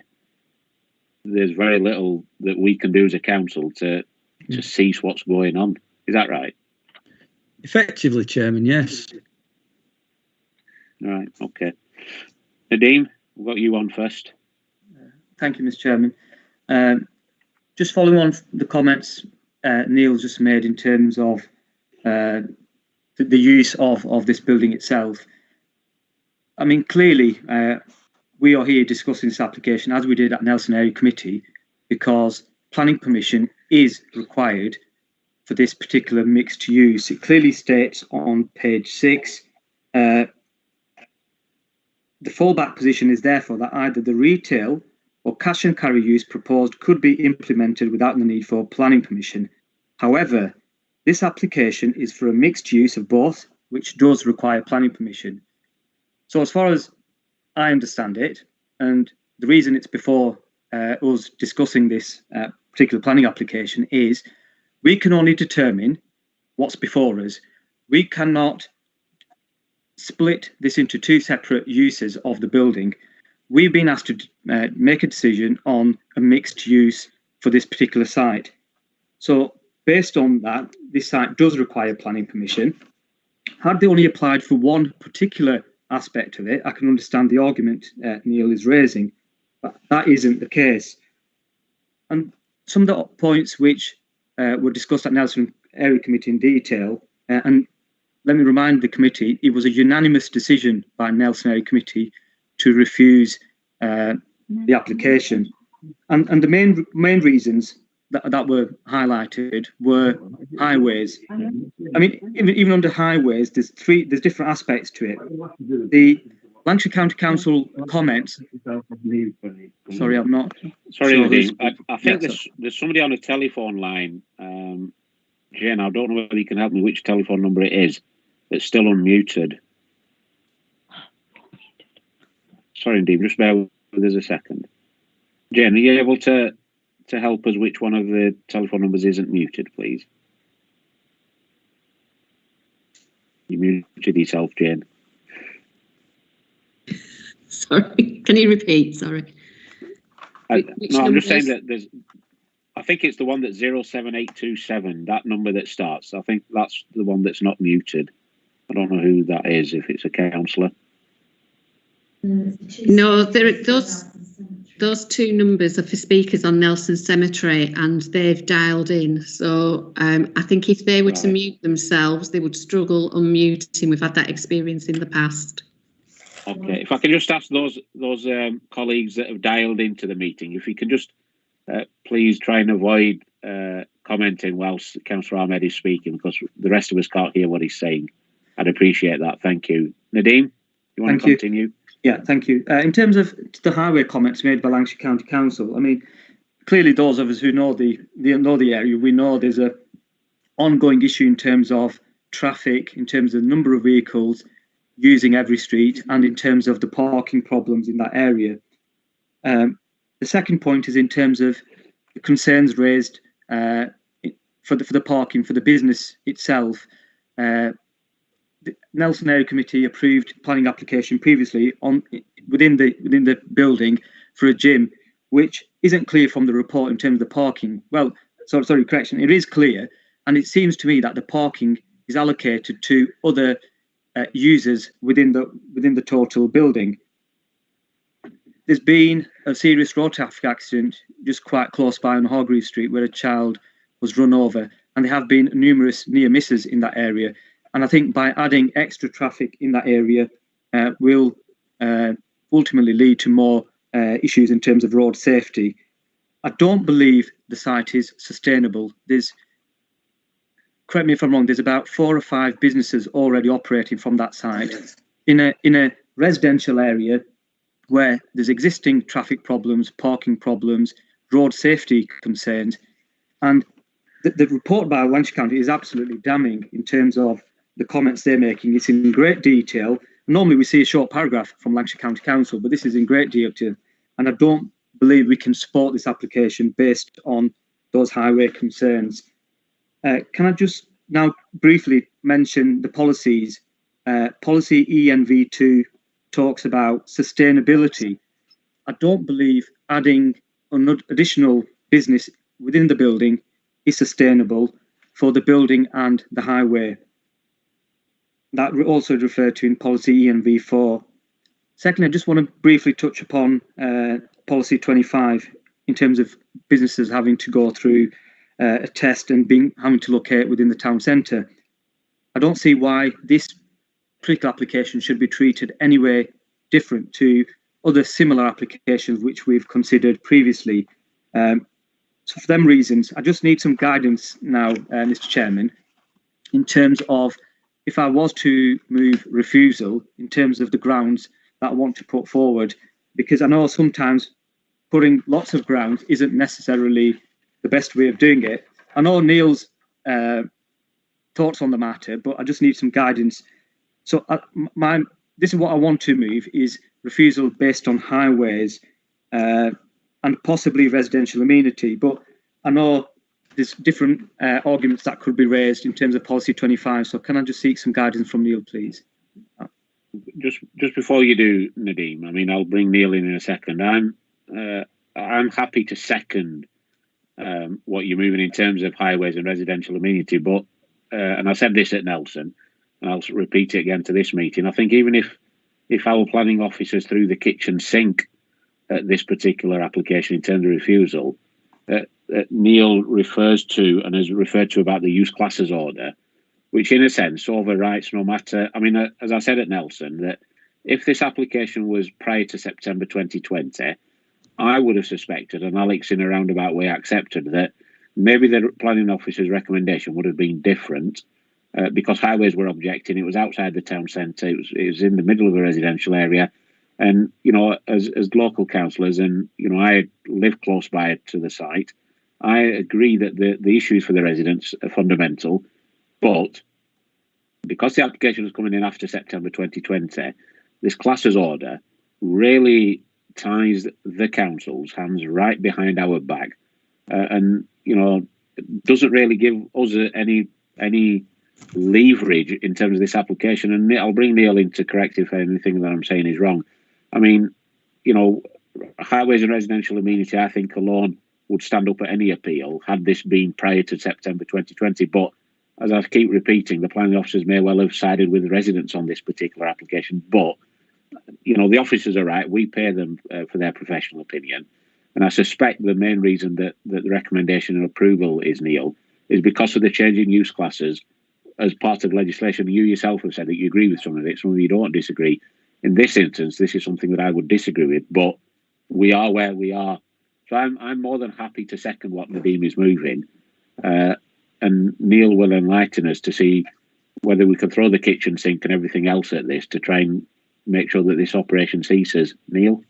there's very little that we can do as a council to cease what's going on. Is that right? Effectively, Chairman, yes. All right, okay. Nadeem, we've got you on first. Thank you, Mr. Chairman. Just following on the comments Neil just made in terms of the use of this building itself. I mean, clearly, we are here discussing this application as we did at Nelson Area Committee because planning permission is required for this particular mixed use. It clearly states on page 6, the fallback position is therefore that either the retail or cash and carry use proposed could be implemented without the need for planning permission. However, this application is for a mixed use of both, which does require planning permission. So as far as I understand it, and the reason it's before us discussing this particular planning application is we can only determine what's before us. We cannot split this into two separate uses of the building. We've been asked to make a decision on a mixed use for this particular site. So based on that, this site does require planning permission. Had they only applied for one particular aspect of it, I can understand the argument Neil is raising, but that isn't the case. And some of the points which were discussed at Nelson Area Committee in detail, and let me remind the committee, it was a unanimous decision by Nelson Area Committee to refuse the application. And the main reasons that were highlighted were highways. I mean, even under highways, there's different aspects to it. The Lancashire County Council comments. Sorry, I'm not. Sorry, sure Nadeem. I think there's somebody on a telephone line. Jane, I don't know whether you can help me which telephone number it is. It's still unmuted. Sorry, Nadeem, just bear with us a second. Jane, are you able to help us which one of the telephone numbers isn't muted, please? You muted yourself, Jane. Sorry, can you repeat? Sorry. No, I'm just saying that there's. I think it's the one that's 07827. That number that starts. I think that's the one that's not muted. I don't know who that is. If it's a councillor. No, those two numbers are for speakers on Nelson Cemetery, and they've dialed in. So I think if they were to mute themselves, they would struggle unmuting. We've had that experience in the past. Okay, if I can just ask those colleagues that have dialed into the meeting, if you can just please try and avoid commenting whilst Councillor Ahmed is speaking, because the rest of us can't hear what he's saying. I'd appreciate that. Thank you. Nadeem, you want to continue? Yeah, thank you. In terms of the highway comments made by Lancashire County Council, I mean, clearly those of us who know the area, we know there's a ongoing issue in terms of traffic, in terms of the number of vehicles. using every street and in terms of the parking problems in that area. The second point is in terms of the concerns raised for the parking for the business itself. The Nelson Area Committee approved planning application previously within the building for a gym, which isn't clear from the report in terms of the parking. Well, sorry, correction. It is clear, and it seems to me that the parking is allocated to other users within the total building. There's been a serious road traffic accident just quite close by on Hargreave Street where a child was run over, and there have been numerous near misses in that area. And I think by adding extra traffic in that area will ultimately lead to more issues in terms of road safety. I don't believe the site is sustainable. Correct me if I'm wrong, there's about 4 or 5 businesses already operating from that site in a residential area where there's existing traffic problems, parking problems, road safety concerns. And the report by Lancashire County is absolutely damning in terms of the comments they're making. It's in great detail. Normally we see a short paragraph from Lancashire County Council, but this is in great detail. And I don't believe we can support this application based on those highway concerns. Can I just now briefly mention the policies? Policy ENV2 talks about sustainability. I don't believe adding an additional business within the building is sustainable for the building and the highway. That also referred to in policy ENV4. Secondly, I just want to briefly touch upon policy 25 in terms of businesses having to go through a test and having to locate within the town centre. I don't see why this particular application should be treated any way different to other similar applications which we've considered previously. So for them reasons, I just need some guidance now, Mr. Chairman, in terms of if I was to move refusal in terms of the grounds that I want to put forward, because I know sometimes putting lots of grounds isn't necessarily the best way of doing it. I know Neil's thoughts on the matter, but I just need some guidance. So this is what I want to move is refusal based on highways and possibly residential amenity. But I know there's different arguments that could be raised in terms of policy 25. So can I just seek some guidance from Neil, please? Just before you do, Nadeem, I mean, I'll bring Neil in a second. I'm happy to second what you're moving in terms of highways and residential amenity, but and I said this at Nelson, and I'll repeat it again to this meeting. I think even if our planning officers threw the kitchen sink at this particular application in terms of refusal, Neil refers to and has referred to about the use classes order, which in a sense overwrites no matter. I mean, as I said at Nelson, that if this application was prior to September 2020, I would have suspected, and Alex in a roundabout way accepted, that maybe the planning officer's recommendation would have been different because highways were objecting. It was outside the town centre. It was in the middle of a residential area. And, you know, as local councillors, and, you know, I live close by to the site, I agree that the issues for the residents are fundamental. But because the application was coming in after September 2020, this classes order really ties the council's hands right behind our back, and you know, doesn't really give us any leverage in terms of this application. And I'll bring Neil in to correct if anything that I'm saying is wrong. I mean, you know, highways and residential amenity, I think alone would stand up at any appeal had this been prior to September 2020. But as I keep repeating, the planning officers may well have sided with the residents on this particular application. But you know, the officers are right. We pay them for their professional opinion. And I suspect the main reason that the recommendation and approval is, Neil, is because of the change in use classes as part of legislation. You yourself have said that you agree with some of it, some of you don't disagree. In this instance, this is something that I would disagree with, but we are where we are. So I'm more than happy to second what Nadeem is moving. And Neil will enlighten us to see whether we can throw the kitchen sink and everything else at this to try and make sure that this operation ceases. Neil?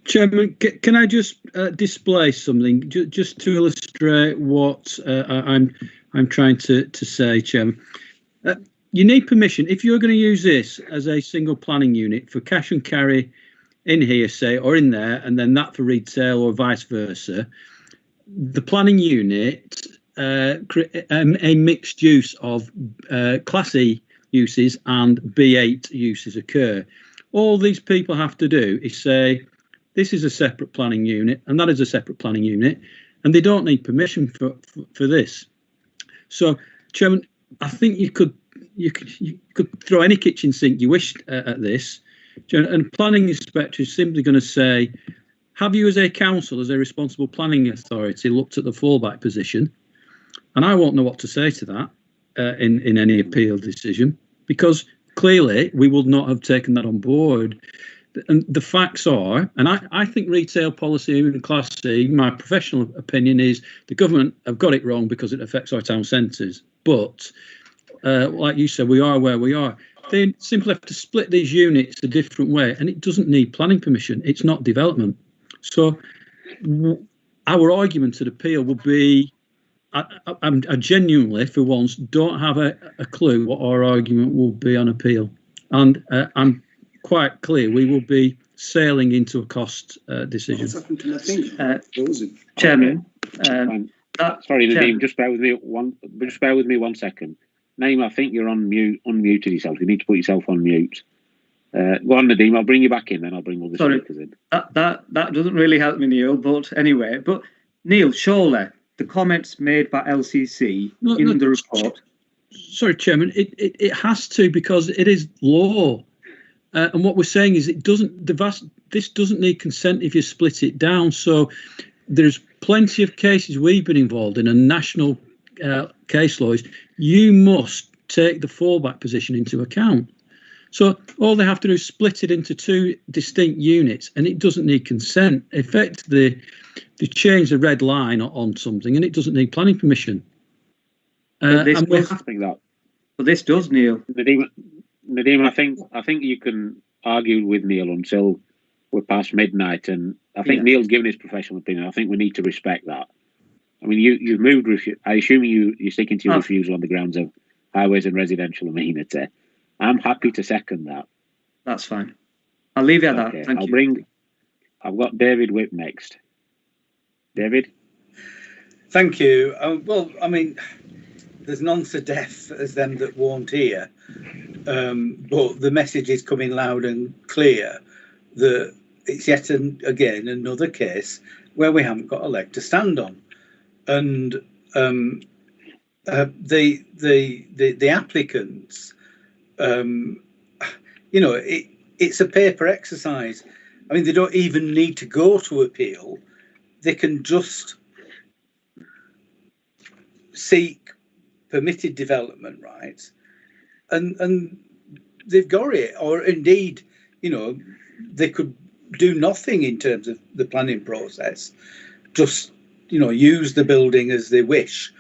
Chairman, can I just display something just to illustrate what I'm trying to say, Chairman? you need permission. If you're going to use this as a single planning unit for cash and carry in here, say, or in there, and then that for retail or vice versa, the planning unit, a mixed use of Class E uses and B8 uses occur. All these people have to do is say, this is a separate planning unit and that is a separate planning unit, and they don't need permission for this. So, Chairman, I think you could throw any kitchen sink you wished at this, and planning inspector is simply going to say, have you as a council, as a responsible planning authority, looked at the fallback position? And I won't know what to say to that in any appeal decision, because clearly we would not have taken that on board. And the facts are, and I think retail policy in Class C, my professional opinion is the government have got it wrong because it affects our town centres. But like you said, we are where we are. They simply have to split these units a different way, and it doesn't need planning permission. It's not development. So our argument at appeal would be, I genuinely, for once, don't have a clue what our argument will be on appeal. And I'm quite clear we will be sailing into a cost decision. Chairman. Sorry, Nadeem, just bear with me one second. Naeem, I think you're unmuted yourself. You need to put yourself on mute. Go on, Nadeem, I'll bring you back in, then I'll bring all the speakers in. That doesn't really help me, Neil, but anyway. But Neil, surely the comments made by LCC in the report. Sorry, Chairman, it has to, because it is law. And what we're saying is this doesn't need consent if you split it down. So there's plenty of cases we've been involved in, and national case laws. You must take the fallback position into account. So all they have to do is split it into two distinct units, and it doesn't need consent. Effectively, they change the red line on something, and it doesn't need planning permission. But this does, Neil. Nadeem, I think you can argue with Neil until we're past midnight, and I think Neil's given his professional opinion. I think we need to respect that. I mean, you've moved. I assume you're sticking to your refusal on the grounds of highways and residential amenity. I'm happy to second that. That's fine. I'll leave you at that. Thank you. I've got David Whip next. David? Thank you. Well, I mean, there's none so deaf as them that won't hear. But the message is coming loud and clear that it's yet again another case where we haven't got a leg to stand on. And the applicants, it's a paper exercise. I mean, they don't even need to go to appeal. They can just seek permitted development rights, and they've got it. Or indeed, they could do nothing in terms of the planning process, just use the building as they wish,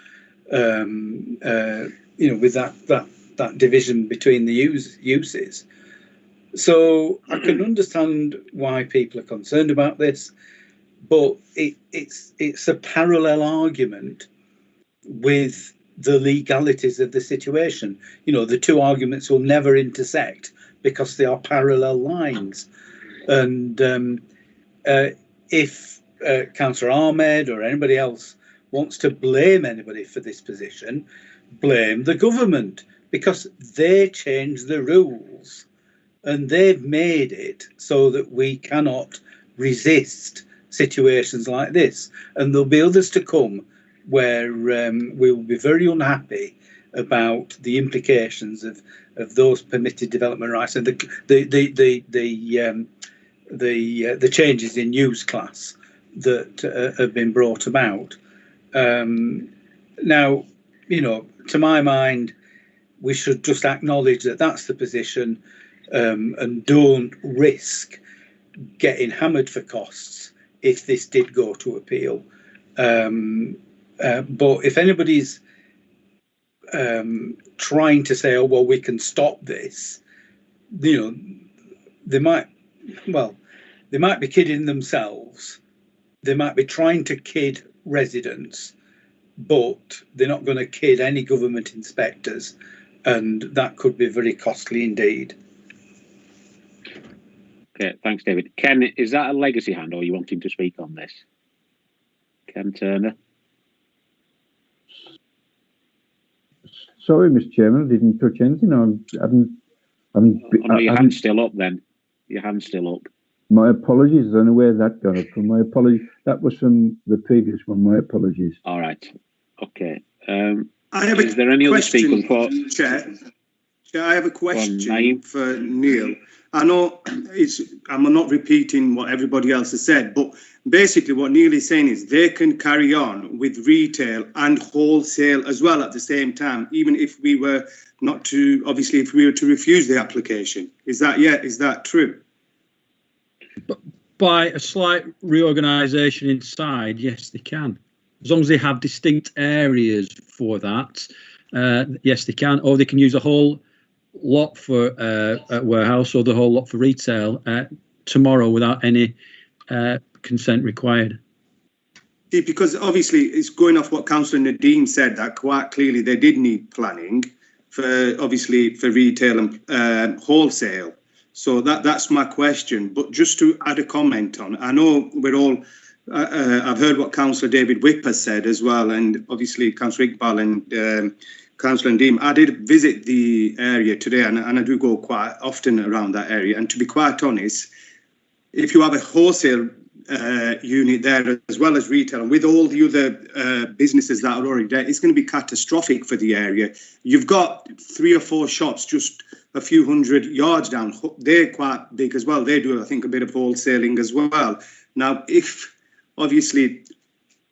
with that division between the uses. So I can understand why people are concerned about this, but it's a parallel argument with the legalities of the situation. The two arguments will never intersect because they are parallel lines. And if Councillor Ahmed or anybody else wants to blame anybody for this position, blame the government, because they changed the rules and they've made it so that we cannot resist situations like this. And there'll be others to come where we will be very unhappy about the implications of those permitted development rights and the changes in use class that have been brought about. Now, to my mind, we should just acknowledge that that's the position, and don't risk getting hammered for costs if this did go to appeal. But if anybody's trying to say, oh, well, we can stop this, they might be kidding themselves. They might be trying to kid residents, but they're not going to kid any government inspectors. and that could be very costly indeed. Okay, thanks, David. Ken, is that a legacy hand, or are you wanting to speak on this? Ken Turner. Sorry, Mr. Chairman, I didn't touch anything. Your hand's still up then. Your hand's still up. My apologies. I don't know where that got up from. My apologies. That was from the previous one. My apologies. All right. Okay. Is there any other speakers for? Chair, I have a question for Neil. I know I'm not repeating what everybody else has said, but basically what Neil is saying is they can carry on with retail and wholesale as well at the same time, even if we were not to, obviously, if we were to refuse the application. Is that true? But by a slight reorganisation inside, yes, they can. As long as they have distinct areas for that, yes, they can. Or they can use a whole lot for a warehouse or the whole lot for retail tomorrow without any consent required. See, because obviously it's going off what Councillor Nadine said, that quite clearly they did need planning for, obviously, for retail and wholesale. So that's my question. But just to add a comment on, I know we're all, I've heard what Councillor David Whip has said as well, and obviously Councillor Iqbal and Councillor Nadeem. I did visit the area today, and I do go quite often around that area. And to be quite honest, if you have a wholesale unit there as well as retail, and with all the other businesses that are already there, it's going to be catastrophic for the area. You've got 3 or 4 shops just a few hundred yards down. They're quite big as well. They do, I think, a bit of wholesaling as well. Now, if obviously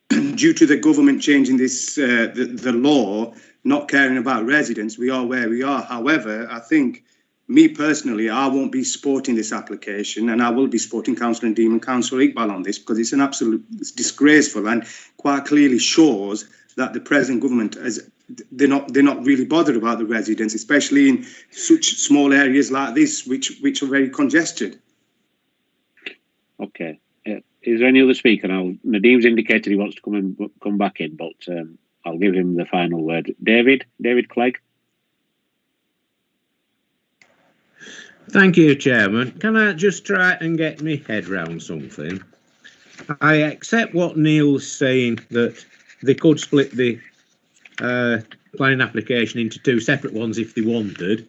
due to the government changing this the law, not caring about residents, we are where we are. However, I think, me personally, I won't be supporting this application, and I will be supporting Councillor Nadeem and Councillor Iqbal on this, because it's an absolute disgraceful and quite clearly shows that the present government they're not really bothered about the residents, especially in such small areas like this, which are very congested. Okay. Is there any other speaker? Now, Nadeem's indicated he wants to come back in, but I'll give him the final word. David Clegg. Thank you, Chairman. Can I just try and get my head round something? I accept what Neil's saying, that they could split the planning application into 2 separate ones if they wanted,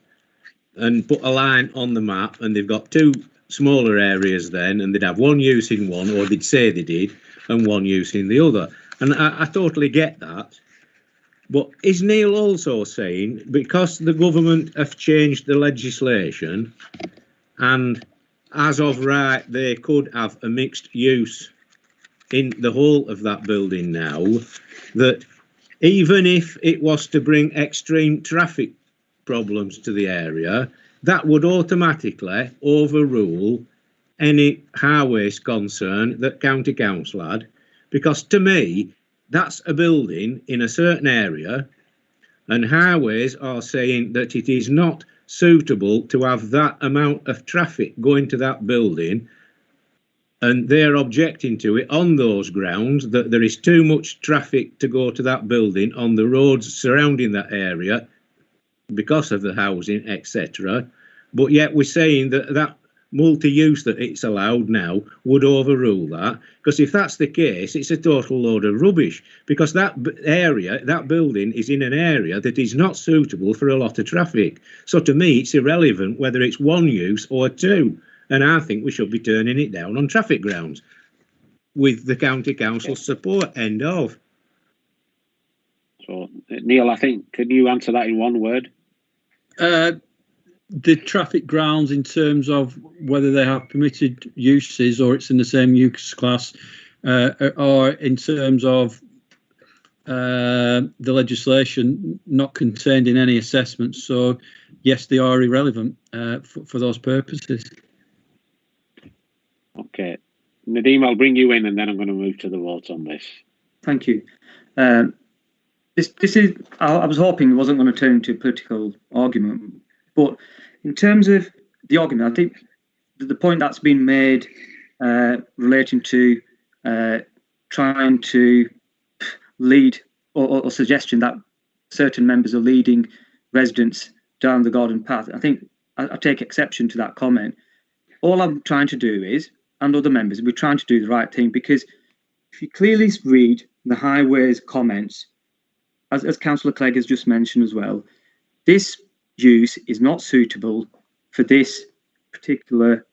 and put a line on the map, and they've got 2 smaller areas then, and they'd have one use in one, or they'd say they did, and one use in the other. And I totally get that. But is Neil also saying, because the government have changed the legislation, and as of right, they could have a mixed use in the whole of that building now, that even if it was to bring extreme traffic problems to the area, that would automatically overrule any highways concern that County Council had? Because to me, that's a building in a certain area, and highways are saying that it is not suitable to have that amount of traffic going to that building, and they're objecting to it on those grounds that there is too much traffic to go to that building on the roads surrounding that area because of the housing, etc. But yet we're saying that that multi-use that it's allowed now would overrule that, because if that's the case, it's a total load of rubbish, because that area, that building is in an area that is not suitable for a lot of traffic. So to me, it's irrelevant whether it's 1 use or 2, and I think we should be turning it down on traffic grounds with the County Council's support. End of. So, Neil, I think, can you answer that in 1 word? The traffic grounds, in terms of whether they have permitted uses or it's in the same use class, or in terms of the legislation not contained in any assessment. So, yes, they are irrelevant for those purposes. Okay. Nadeem, I'll bring you in, and then I'm going to move to the vote on this. Thank you. This is, I was hoping it wasn't going to turn into a political argument, but in terms of the argument, I think the point that's been made relating to trying to lead or suggestion that certain members are leading residents down the garden path. I think I take exception to that comment. All I'm trying to do is, and other members, we're trying to do the right thing, because if you clearly read the highways comments, as Councillor Clegg has just mentioned as well, this use is not suitable for this particular,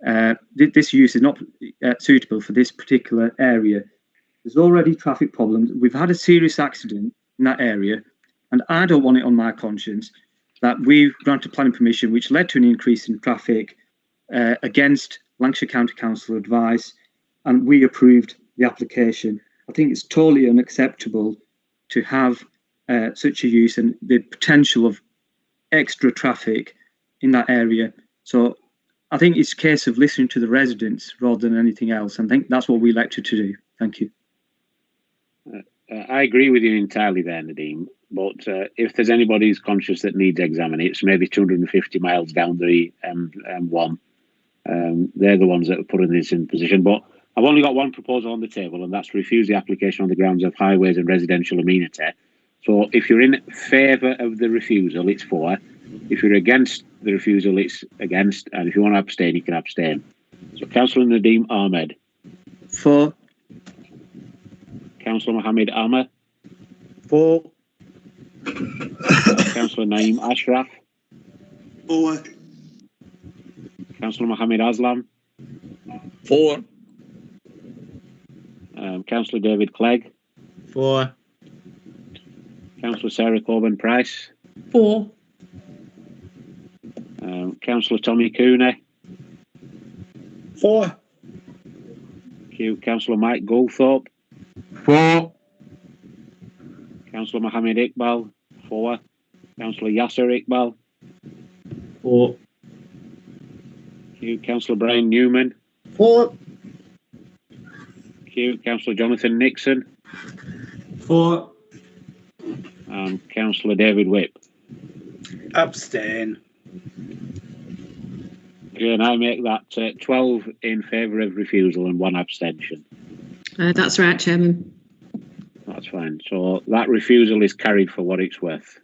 this use is not suitable for this particular area. There's already traffic problems. We've had a serious accident in that area, and I don't want it on my conscience that we've granted planning permission which led to an increase in traffic against Lancashire County Council advice, and we approved the application. I think it's totally unacceptable to have such a use and the potential of extra traffic in that area. So I think it's a case of listening to the residents rather than anything else. And I think that's what we elected to do. Thank you. I agree with you entirely there, Nadeem. But if there's anybody who's conscious that needs examining, it's maybe 250 miles down the M1. They're the ones that are putting this in position. But I've only got one proposal on the table, and that's to refuse the application on the grounds of highways and residential amenity. So if you're in favour of the refusal, it's for. If you're against the refusal, it's against. And if you want to abstain, you can abstain. So Councillor Nadeem Ahmed. For. Councillor Mohammed Amr. For. Councillor Naeem Ashraf. For. Councillor Mohammed Aslam. For. Councillor David Clegg. For. Councillor Sarah Coburn Price. For. Councillor Tommy Cooney. For. Councillor Mike Goldthorpe. For. Councillor Mohammed Iqbal. For. Councillor Yasser Iqbal. For. Councillor Brian Newman. For. Councillor Jonathan Nixon. For. Councillor David Whip. Abstain. And I make that 12 in favour of refusal and 1 abstention. That's right, Chairman. That's fine. So that refusal is carried for what it's worth.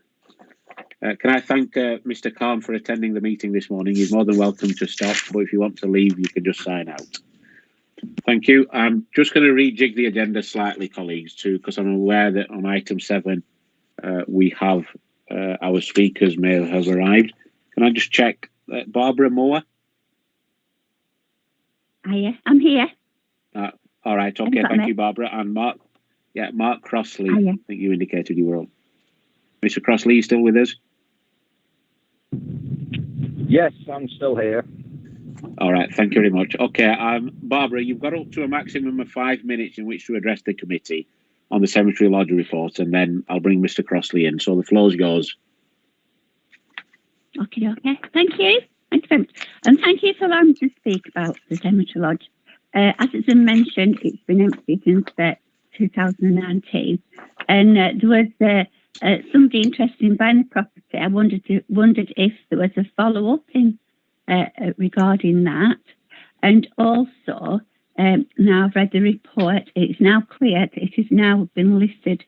Can I thank Mr. Khan for attending the meeting this morning? He's more than welcome to stop, but if you want to leave, you can just sign out. Thank you. I'm just going to rejig the agenda slightly, colleagues, too, because I'm aware that on item 7, we have our speakers may have arrived. Can I just check? Barbara Moore? Hiya, I'm here. All right, okay, thank you, Barbara. And Mark, Mark Crossley, Hiya. I think you indicated you were on. Mr. Crossley, you still with us? Yes, I'm still here. All right, thank you very much. Okay, Barbara, you've got up to a maximum of 5 minutes in which to address the committee on the Cemetery Lodge report, and then I'll bring Mr. Crossley in. So the floor's yours. Okay. Thank you. Thank you very much. And thank you for allowing me to speak about the Cemetery Lodge. As it's been mentioned, it's been empty since 2019. And there was somebody interested in buying the property. I wondered if there was a follow-up in regarding that. And also, now I've read the report, it's now clear that it has now been listed,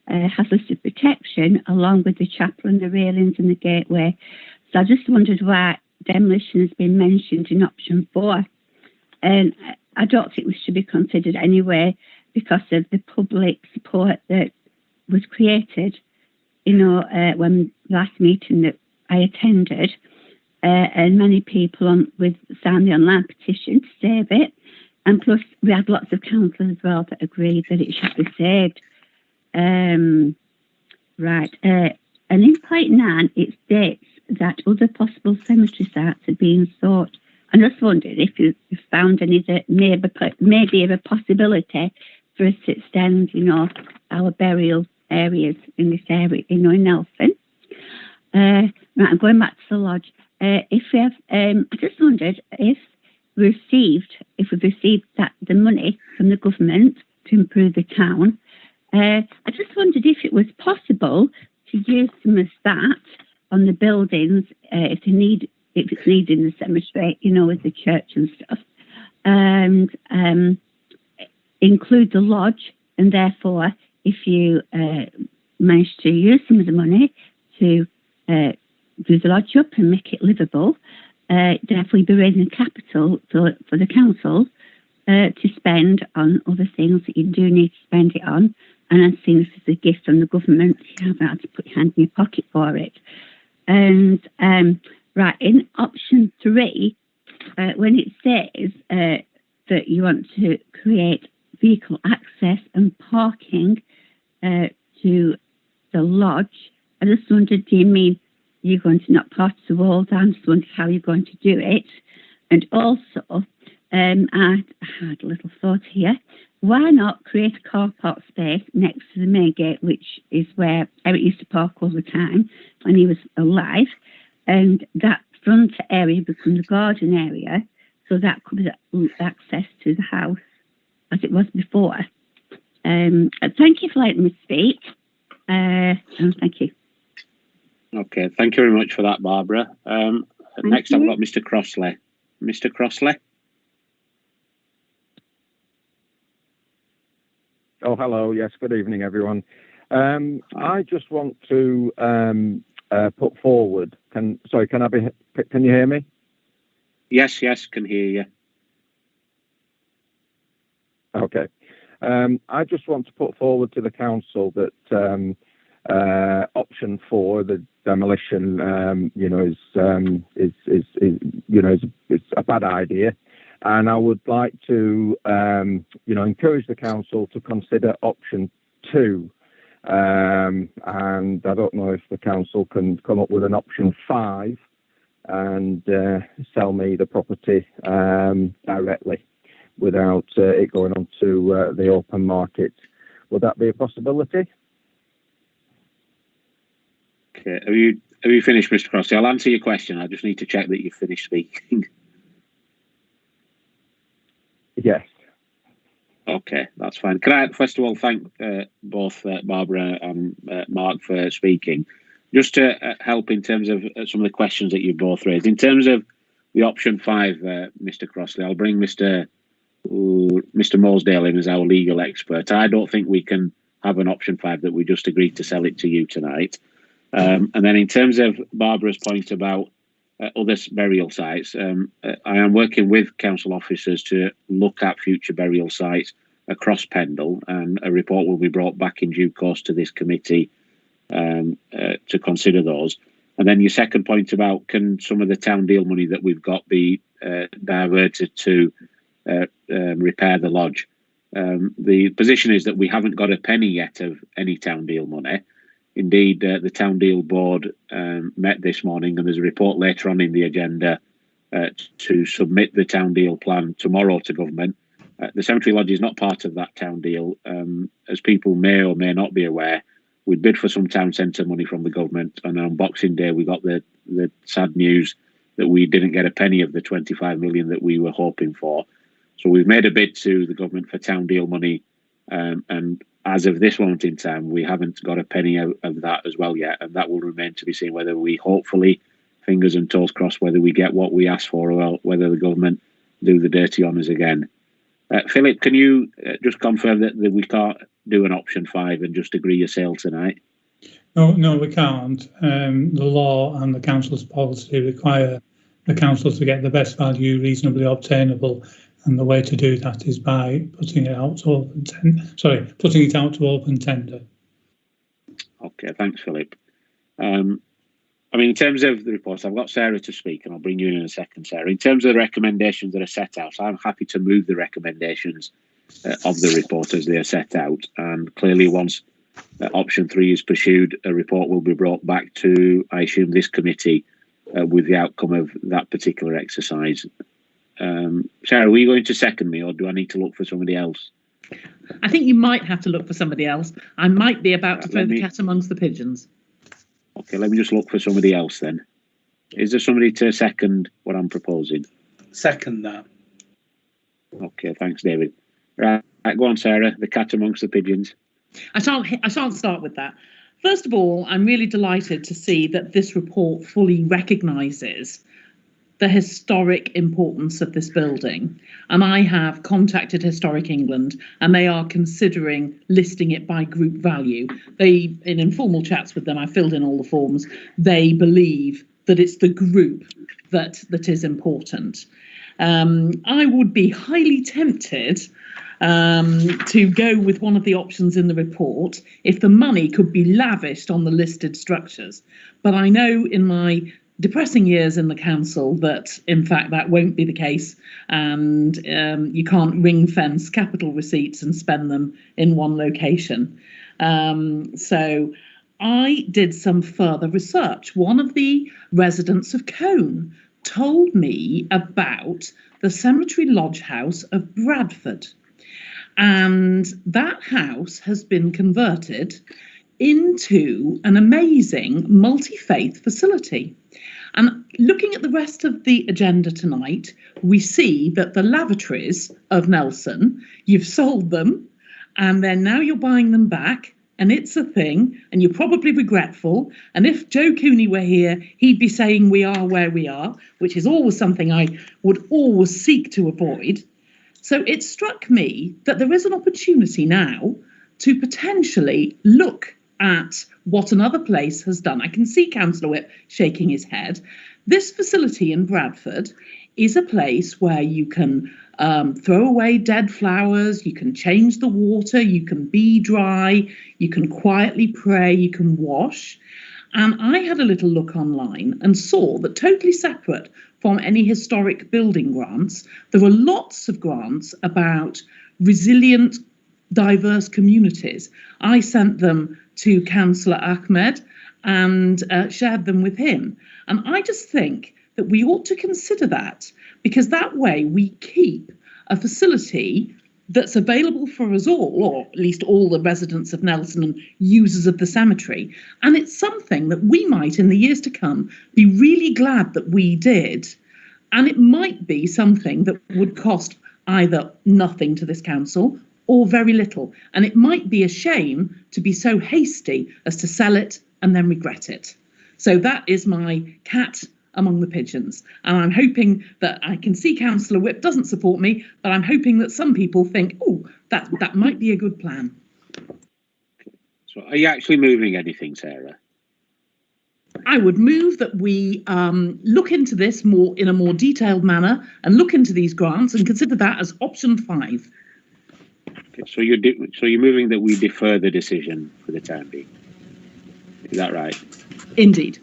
has listed protection along with the chapel and the railings and the gateway. So I just wondered why demolition has been mentioned in option 4. And I don't think this should be considered anyway because of the public support that was created, when last meeting that I attended, and many people signed the online petition to save it. And plus, we had lots of councillors as well that agreed that it should be saved. Right. And in point 9, it states that other possible cemetery sites are being sought. I just wondered if you found any that maybe have a possibility for us to extend, our burial areas in this area, in Nelson. Right, I'm going back to the lodge. If we have, I just wondered if we've received the money from the government to improve the town. I just wondered if it was possible to use some of that on the buildings if it's needed in the cemetery, with the church and stuff, and include the lodge. And therefore, if you manage to use some of the money to do the lodge up and make it livable. Therefore, be raising capital for the council to spend on other things that you do need to spend it on. And as seen as a gift from the government, you haven't had to put your hand in your pocket for it. And right, in option 3, when it says that you want to create vehicle access and parking to the lodge, I just wondered, do you mean you're going to knock part of the wall down? Just wondered how you're going to do it. And also, I had a little thought here. Why not create a car park space next to the main gate, which is where Eric used to park all the time when he was alive, and that front area become the garden area, so that could be access to the house as it was before. Thank you for letting me speak. And thank you. Okay, thank you very much for that, Barbara. Next, I've got Mr. Crossley. Mr. Crossley. Oh, hello. Yes, good evening, everyone. I just want to put forward. Can you hear me? Yes, can hear you. Okay. I just want to put forward to the council that option 4, the demolition, is a bad idea. And I would like to, encourage the council to consider option 2. And I don't know if the council can come up with an option 5 and sell me the property directly without it going on to the open market. Would that be a possibility? Okay. Have you finished, Mr. Crossley? I'll answer your question. I just need to check that you've finished speaking. Yes. Okay, that's fine. Can I first of all thank both Barbara and Mark for speaking? Just to help in terms of some of the questions that you both raised. In terms of the option 5, Mr. Crossley, I'll bring Mr. Mosedale in as our legal expert. I don't think we can have an option 5 that we just agreed to sell it to you tonight. And then in terms of Barbara's point about other burial sites, I am working with council officers to look at future burial sites across Pendle, and a report will be brought back in due course to this committee to consider those. And then your second point about, can some of the town deal money that we've got be diverted to repair the lodge? The position is that we haven't got a penny yet of any town deal money. Indeed, the town deal board met this morning, and there's a report later on in the agenda to submit the town deal plan tomorrow to government. The cemetery lodge is not part of that town deal. As people may or may not be aware, we bid for some town centre money from the government, and on Boxing Day we got the sad news that we didn't get a penny of the 25 million that we were hoping for. So we've made a bid to the government for town deal money, and as of this moment in time, we haven't got a penny out of that as well yet, and that will remain to be seen whether we, hopefully, fingers and toes crossed, whether we get what we asked for, or whether the government do the dirty on us again. Philip, can you just confirm that we can't do an option 5 and just agree a sale tonight? No, we can't. The law and the council's policy require the council to get the best value reasonably obtainable, and the way to do that is by putting it out to open tender. Okay, thanks, Philip. In terms of the reports, I've got Sarah to speak, and I'll bring you in a second, Sarah. In terms of the recommendations that are set out, I'm happy to move the recommendations of the report as they are set out. And clearly, once option 3 is pursued, a report will be brought back to, I assume, this committee with the outcome of that particular exercise. Sarah, were you going to second me, or do I need to look for somebody else? I think you might have to look for somebody else. I might be about to throw the cat amongst the pigeons. Okay, let me just look for somebody else then. Is there somebody to second what I'm proposing? Second that. Okay, thanks, David. Right, go on, Sarah. The cat amongst the pigeons. I shan't start with that. First of all, I'm really delighted to see that this report fully recognises the historic importance of this building. And I have contacted Historic England, and they are considering listing it by group value. In informal chats with them, I filled in all the forms. They believe that it's the group that is important. I would be highly tempted to go with one of the options in the report if the money could be lavished on the listed structures. But I know in my depressing years in the council that in fact that won't be the case, and you can't ring fence capital receipts and spend them in one location. So I did some further research. One of the residents of Colne told me about the Cemetery Lodge House of Bradford, and that house has been converted into an amazing multi-faith facility. And looking at the rest of the agenda tonight, we see that the lavatories of Nelson, you've sold them, and then now you're buying them back, and it's a thing, and you're probably regretful. And if Joe Cooney were here, he'd be saying we are where we are, which is always something I would always seek to avoid. So it struck me that there is an opportunity now to potentially look at what another place has done. I can see Councillor Whip shaking his head. This facility in Bradford is a place where you can throw away dead flowers, you can change the water, you can be dry, you can quietly pray, you can wash. And I had a little look online and saw that totally separate from any historic building grants, there were lots of grants about resilient, diverse communities. I sent them to Councillor Ahmed and shared them with him. And I just think that we ought to consider that, because that way we keep a facility that's available for us all, or at least all the residents of Nelson and users of the cemetery. And it's something that we might, in the years to come, be really glad that we did. And it might be something that would cost either nothing to this council or very little. And it might be a shame to be so hasty as to sell it and then regret it. So that is my cat among the pigeons. And I'm hoping that I can see Councillor Whip doesn't support me, but I'm hoping that some people think, oh, that might be a good plan. So are you actually moving anything, Sarah? I would move that we look into this in a more detailed manner and look into these grants and consider that as option 5. Okay, so you're moving that we defer the decision for the time being. Is that right? Indeed.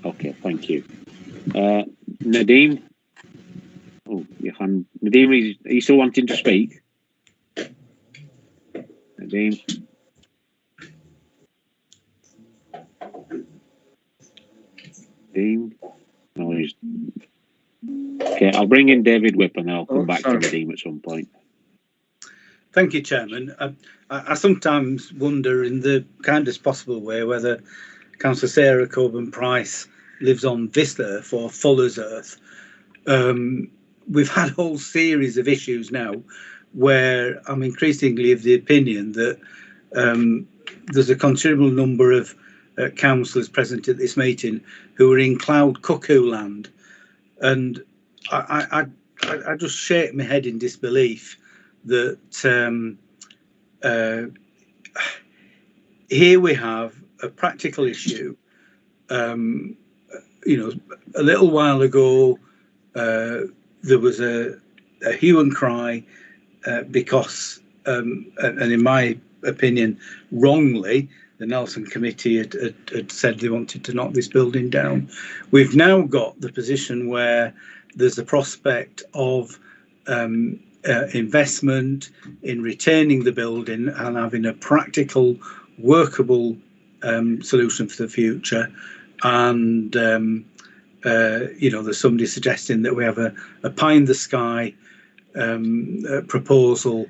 Okay, thank you. Nadeem? Oh, Nadeem, are you still wanting to speak? Nadeem? Nadeem? No, he's... Okay, I'll bring in David Whip and then I'll come back to Nadeem at some point. Thank you, Chairman. I sometimes wonder, in the kindest possible way, whether Councillor Sarah Coburn-Price lives on this earth or Fuller's earth. We've had a whole series of issues now where I'm increasingly of the opinion that there's a considerable number of councillors present at this meeting who are in cloud cuckoo land. And I just shake my head in disbelief that here we have a practical issue. You know, a little while ago, there was a hue and cry because, and in my opinion, wrongly, the Nelson Committee had said they wanted to knock this building down. We've now got the position where there's a prospect of investment in retaining the building and having a practical, workable solution for the future. And you know, there's somebody suggesting that we have a pie in the sky proposal,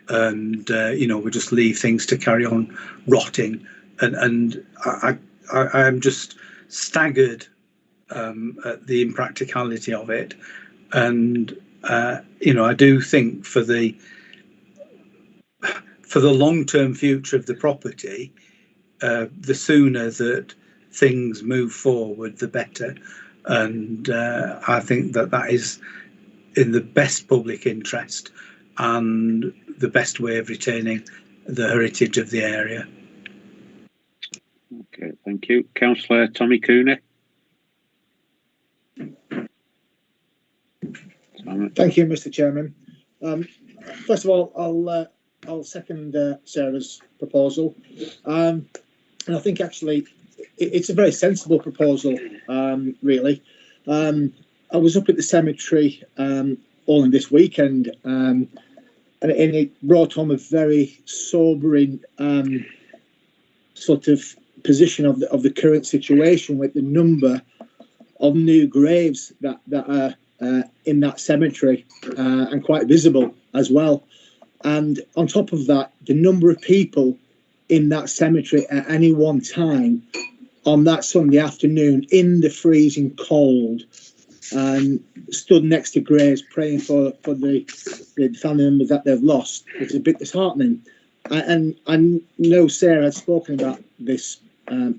and you know, we just leave things to carry on rotting. And I'm just staggered at the impracticality of it. And you know, I do think for the long-term future of the property, the sooner that things move forward, the better. And I think that is in the best public interest and the best way of retaining the heritage of the area. Okay, thank you. Councillor Tommy Cooney. Thank you, Mr. Chairman. First of all, I'll second Sarah's proposal, and I think actually it's a very sensible proposal. Really, I was up at the cemetery all in this weekend, and it brought home a very sobering sort of position of the current situation with the number of new graves that are in that cemetery, and quite visible as well. And on top of that, the number of people in that cemetery at any one time on that Sunday afternoon in the freezing cold, stood next to graves praying for the family members that they've lost. It's a bit disheartening. And I know Sarah had spoken about this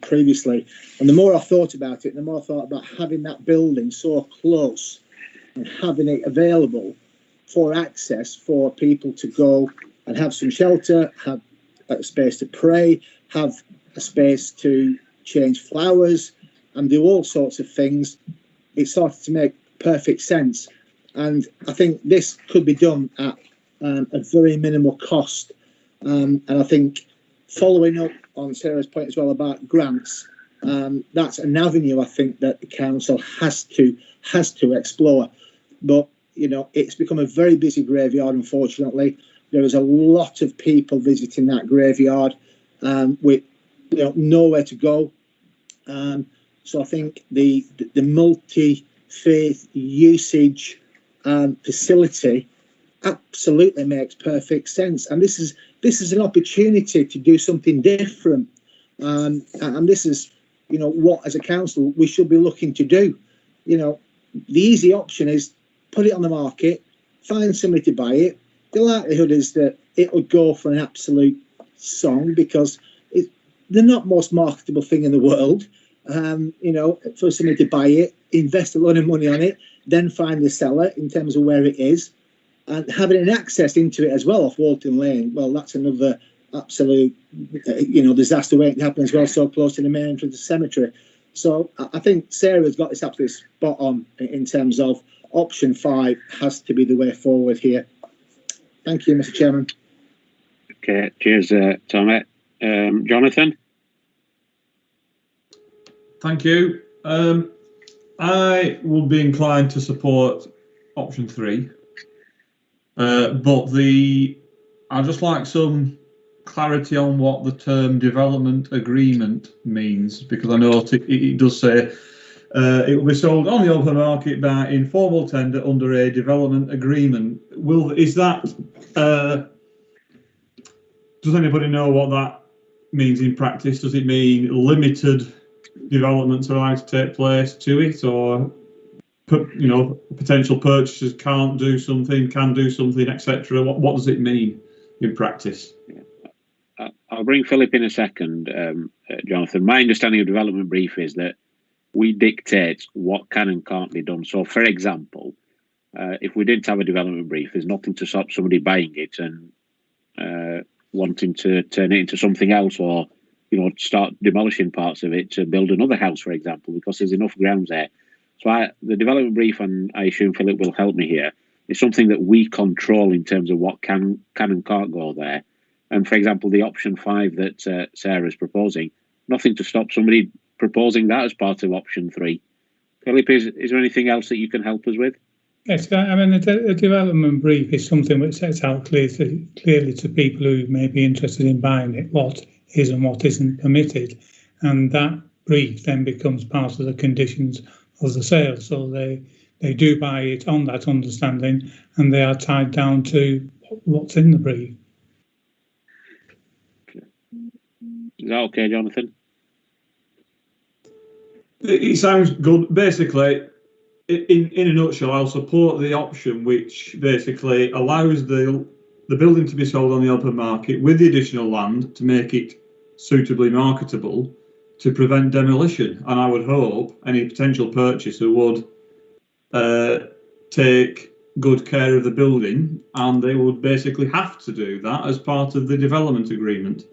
previously, and the more I thought about it, the more I thought about having that building so close and having it available for access for people to go and have some shelter, have a space to pray, have a space to change flowers and do all sorts of things. It started to make perfect sense, and I think this could be done at a very minimal cost, and I think following up on Sarah's point as well about grants, that's an avenue I think that the council has to explore. But you know, it's become a very busy graveyard, unfortunately. There is a lot of people visiting that graveyard with nowhere to go. So I think the multi-faith usage facility absolutely makes perfect sense. And this is an opportunity to do something different. And this is, what as a council we should be looking to do. The easy option is put it on the market, find somebody to buy it. The likelihood is that it would go for an absolute song because they're not most marketable thing in the world. For somebody to buy it, invest a lot of money on it, then find the seller in terms of where it is, and having an access into it as well off Walton Lane. Well, that's another absolute, disaster waiting to happen as well, so close to the main entrance of the cemetery. So I think Sarah's got this absolutely spot on in terms of option 5 has to be the way forward here. Thank you, Mr. Chairman. Okay, cheers, Tom. Jonathan? Thank you. I would be inclined to support option 3, but I'd just like some clarity on what the term development agreement means, because I know it does say it will be sold on the open market by informal tender under a development agreement. Does anybody know what that means in practice? Does it mean limited developments are allowed to take place to it, or potential purchasers can't do something, can do something, etc.? What does it mean in practice? I'll bring Philip in a second, Jonathan. My understanding of development brief is that we dictate what can and can't be done. So, for example, if we didn't have a development brief, there's nothing to stop somebody buying it and wanting to turn it into something else, or start demolishing parts of it to build another house, for example, because there's enough grounds there. So the development brief, and I assume Philip will help me here, is something that we control in terms of what can and can't go there. And for example, the option 5 that Sarah's proposing, nothing to stop somebody proposing that as part of option 3. Philip, is there anything else that you can help us with? Yes, I mean, a development brief is something which sets out clearly to people who may be interested in buying it what is and what isn't permitted, and that brief then becomes part of the conditions of the sale. So they do buy it on that understanding, and they are tied down to what's in the brief. Okay. Is that okay, Jonathan? It sounds good. Basically, in a nutshell, I'll support the option which basically allows the building to be sold on the open market with the additional land to make it suitably marketable to prevent demolition. And I would hope any potential purchaser would take good care of the building, and they would basically have to do that as part of the development agreement.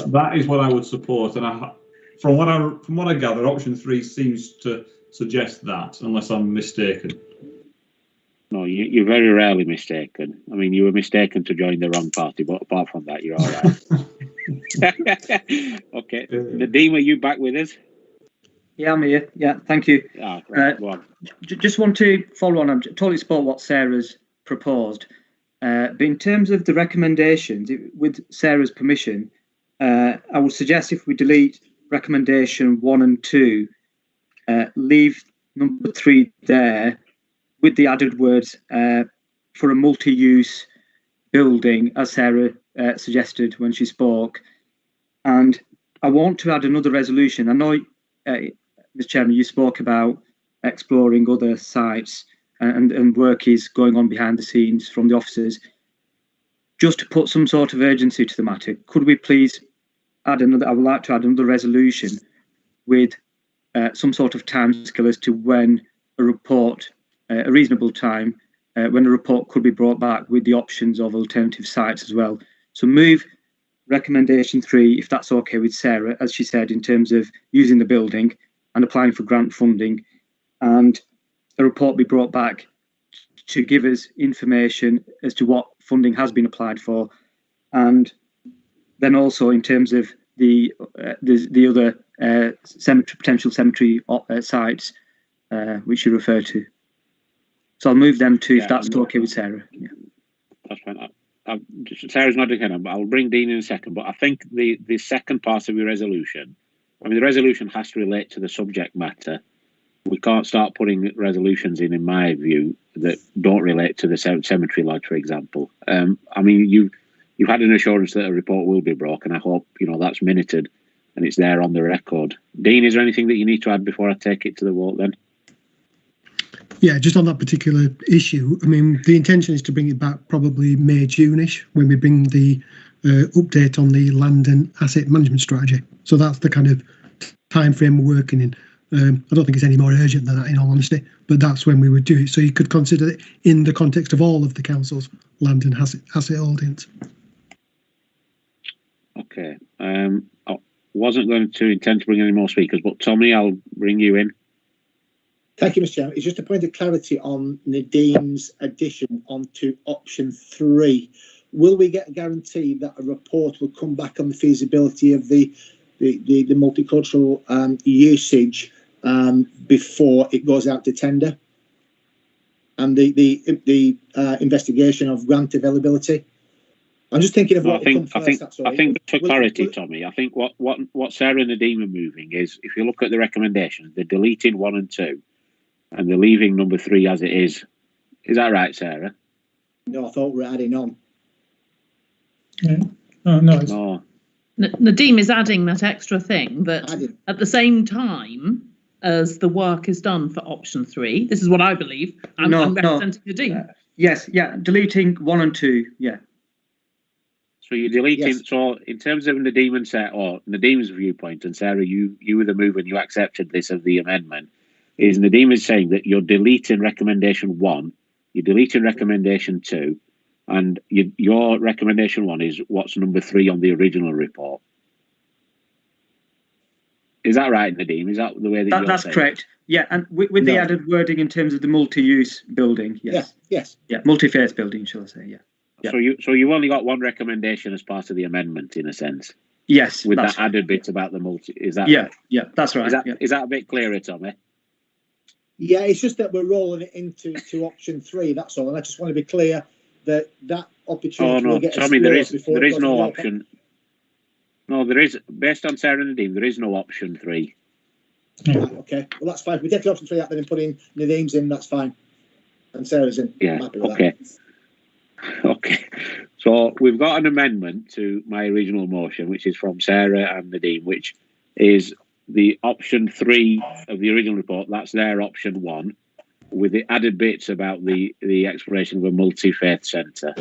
That is what I would support, and from what I gather, option 3 seems to suggest that, unless I'm mistaken. No, you're very rarely mistaken. I mean, you were mistaken to join the wrong party, but apart from that, you're all right. Okay. Nadeem, are you back with us? Yeah, I'm here. Yeah, thank you. Ah, right, go on. Just want to follow on. I'm totally support what Sarah's proposed. But in terms of the recommendations, with Sarah's permission, I would suggest if we delete recommendation 1 and 2, leave number 3 there with the added words for a multi-use building, as Sarah suggested when she spoke. And I want to add another resolution. I know, Mr. Chairman, you spoke about exploring other sites and work is going on behind the scenes from the officers. Just to put some sort of urgency to the matter, could we please add another? I would like to add another resolution with some sort of timescale as to when a report, a reasonable time, when a report could be brought back with the options of alternative sites as well. So move recommendation 3, if that's okay with Sarah, as she said, in terms of using the building and applying for grant funding, and a report be brought back to give us information as to what funding has been applied for, and then also in terms of the other potential cemetery sites which you refer to. So I'll move them to, if that's okay with Sarah. Yeah. That's fine. Sarah's not again, but I'll bring Dean in a second. But I think the second part of your resolution, I mean, the resolution has to relate to the subject matter. We can't start putting resolutions in my view, that don't relate to the cemetery lodge, for example. I mean, you've had an assurance that a report will be broken. I hope that's minuted and it's there on the record. Dean, is there anything that you need to add before I take it to the vote then? Yeah, just on that particular issue, I mean, the intention is to bring it back probably May, June-ish, when we bring the update on the land and asset management strategy. So that's the kind of time frame we're working in. I don't think it's any more urgent than that, in all honesty, but that's when we would do it. So you could consider it in the context of all of the council's land and asset holdings. Okay. I wasn't going to intend to bring any more speakers, but Tommy, I'll bring you in. Thank you, Mr. Chairman. It's just a point of clarity on Nadeem's addition onto option 3. Will we get a guarantee that a report will come back on the feasibility of the multicultural usage before it goes out to tender, and the investigation of grant availability? I'm just thinking of what will come first. I think for clarity, Tommy, I think what Sarah and Nadeem are moving is, if you look at the recommendations, they're deleting 1 and 2, and they're leaving number 3 as it is. Is that right, Sarah? No, I thought we were adding on. Yeah. Oh, no. Nadeem is adding that extra thing that at the same time as the work is done for option 3. This is what I believe. I'm representing Nadeem. Yes, yeah, deleting 1 and 2, yeah. So you're deleting. Yes. So in terms of Nadeem and Sarah, or Nadeem's viewpoint, and Sarah, you were the mover and you accepted this of the amendment. Is Nadeem is saying that you're deleting recommendation 1, you're deleting recommendation 2, and your recommendation 1 is what's number 3 on the original report. Is that right, Nadeem? Is that the way that that's correct? Yeah, and with the added wording in terms of the multi-use building. Yes. Yes. Yeah, multi-phase building, shall I say? Yeah. Yeah. So you only got 1 recommendation as part of the amendment, in a sense. Yes. With that added bit about the multi. Is that? Yeah. Right? Yeah, that's right. Is that a bit clearer, Tommy? Yeah, it's just that we're rolling it into option 3. That's all, and I just want to be clear that opportunity will get Tommy, there is no option. No, there is, based on Sarah and Nadeem, there is no option 3. Yeah. Okay, well that's fine. We take the option 3 out, then put in Nadeem's in. That's fine, and Sarah's in. Yeah. Okay. Okay. So we've got an amendment to my original motion, which is from Sarah and Nadeem, which is the option 3 of the original report. That's their option 1, with the added bits about the exploration of a multi-faith centre.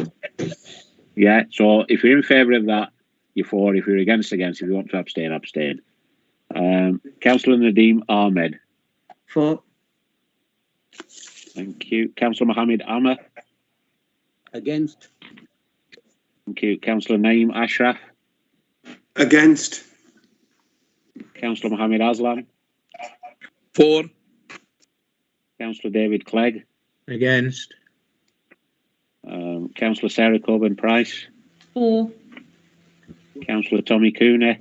Yeah. So if you're in favour of that, you're for. If you're against. If you want to abstain, abstain. Councillor Nadeem Ahmed. For. Thank you. Councillor Mohammed Ahmed. Against. Thank you. Councillor Naeem Ashraf. Against. Councillor Mohammed Aslam. For. Councillor David Clegg. Against. Councillor Sarah Coburn-Price. 4. Councillor Tommy Cooney.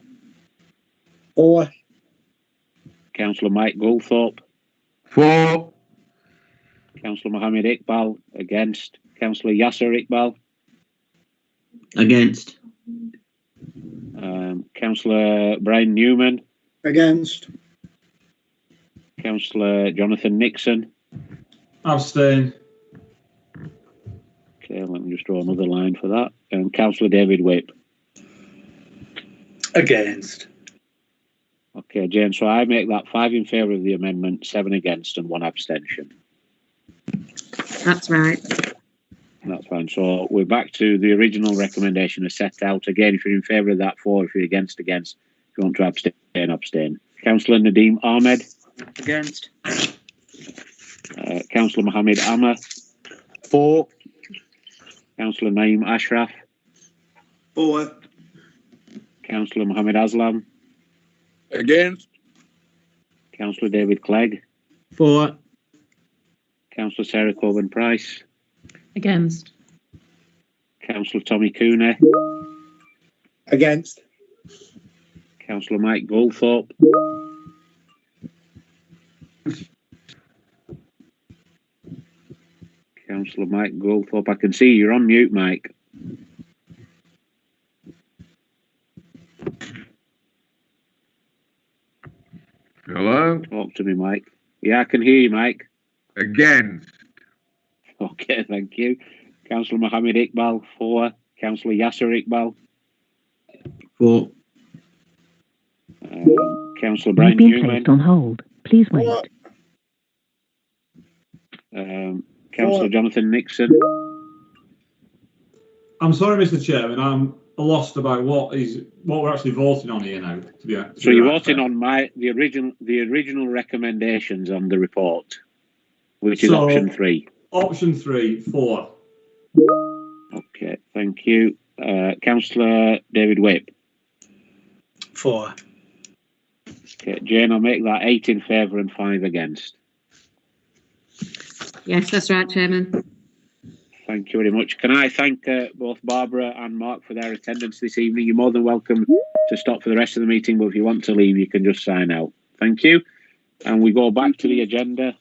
4. Councillor Mike Goldthorpe. 4. Councillor Mohammed Iqbal. Against. Councillor Yasser Iqbal. Against. Councillor Brian Newman. Against. Councillor Jonathan Nixon. Abstain. Okay, let me just draw another line for that. Councillor David Whip. Against. Okay, James, so I make that 5 in favour of the amendment, 7 against and 1 abstention. That's right. That's fine. So we're back to the original recommendation as set out. Again, if you're in favour of that, 4. If you're against. If you want to abstain, abstain. Councillor Nadeem Ahmed. Against. Councillor Mohammed Amma. 4. Councillor Naeem Ashraf. 4. Councillor Mohammed Aslam. Against. Councillor David Clegg. 4. Councillor Sarah Coburn-Price. Against. Councillor Tommy Cooney. Against. Councillor Mike Goldthorpe. Councillor Mike Goldthorpe. I can see you're on mute, Mike. Hello? Talk to me, Mike. Yeah, I can hear you, Mike. Against. Okay, thank you. Councillor Mohammed Iqbal, 4. Councillor Yasser Iqbal. 4. Councillor Brian Newman. On hold. Please wait. Councillor Jonathan Nixon. I'm sorry, Mr. Chairman. I'm lost about what we're actually voting on here now. So you're voting on the original recommendations on the report, which is option 3. Option 3, 4. Okay, thank you. Councillor David Whip. 4. Okay, Jane, I'll make that 8 in favour and 5 against. Yes, that's right, Chairman. Thank you very much. Can I thank both Barbara and Mark for their attendance this evening? You're more than welcome to stop for the rest of the meeting, but if you want to leave, you can just sign out. Thank you. And we go back to the agenda.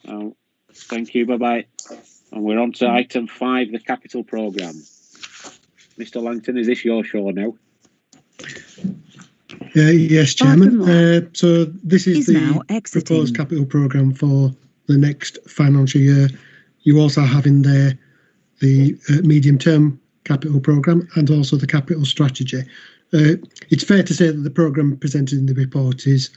Thank you. Bye-bye. And we're on to item 5, the capital programme. Mr. Langton, is this your show now? Yes, Chairman. So this is the proposed capital programme for the next financial year. You also have in there the medium-term capital programme and also the capital strategy. It's fair to say that the programme presented in the report is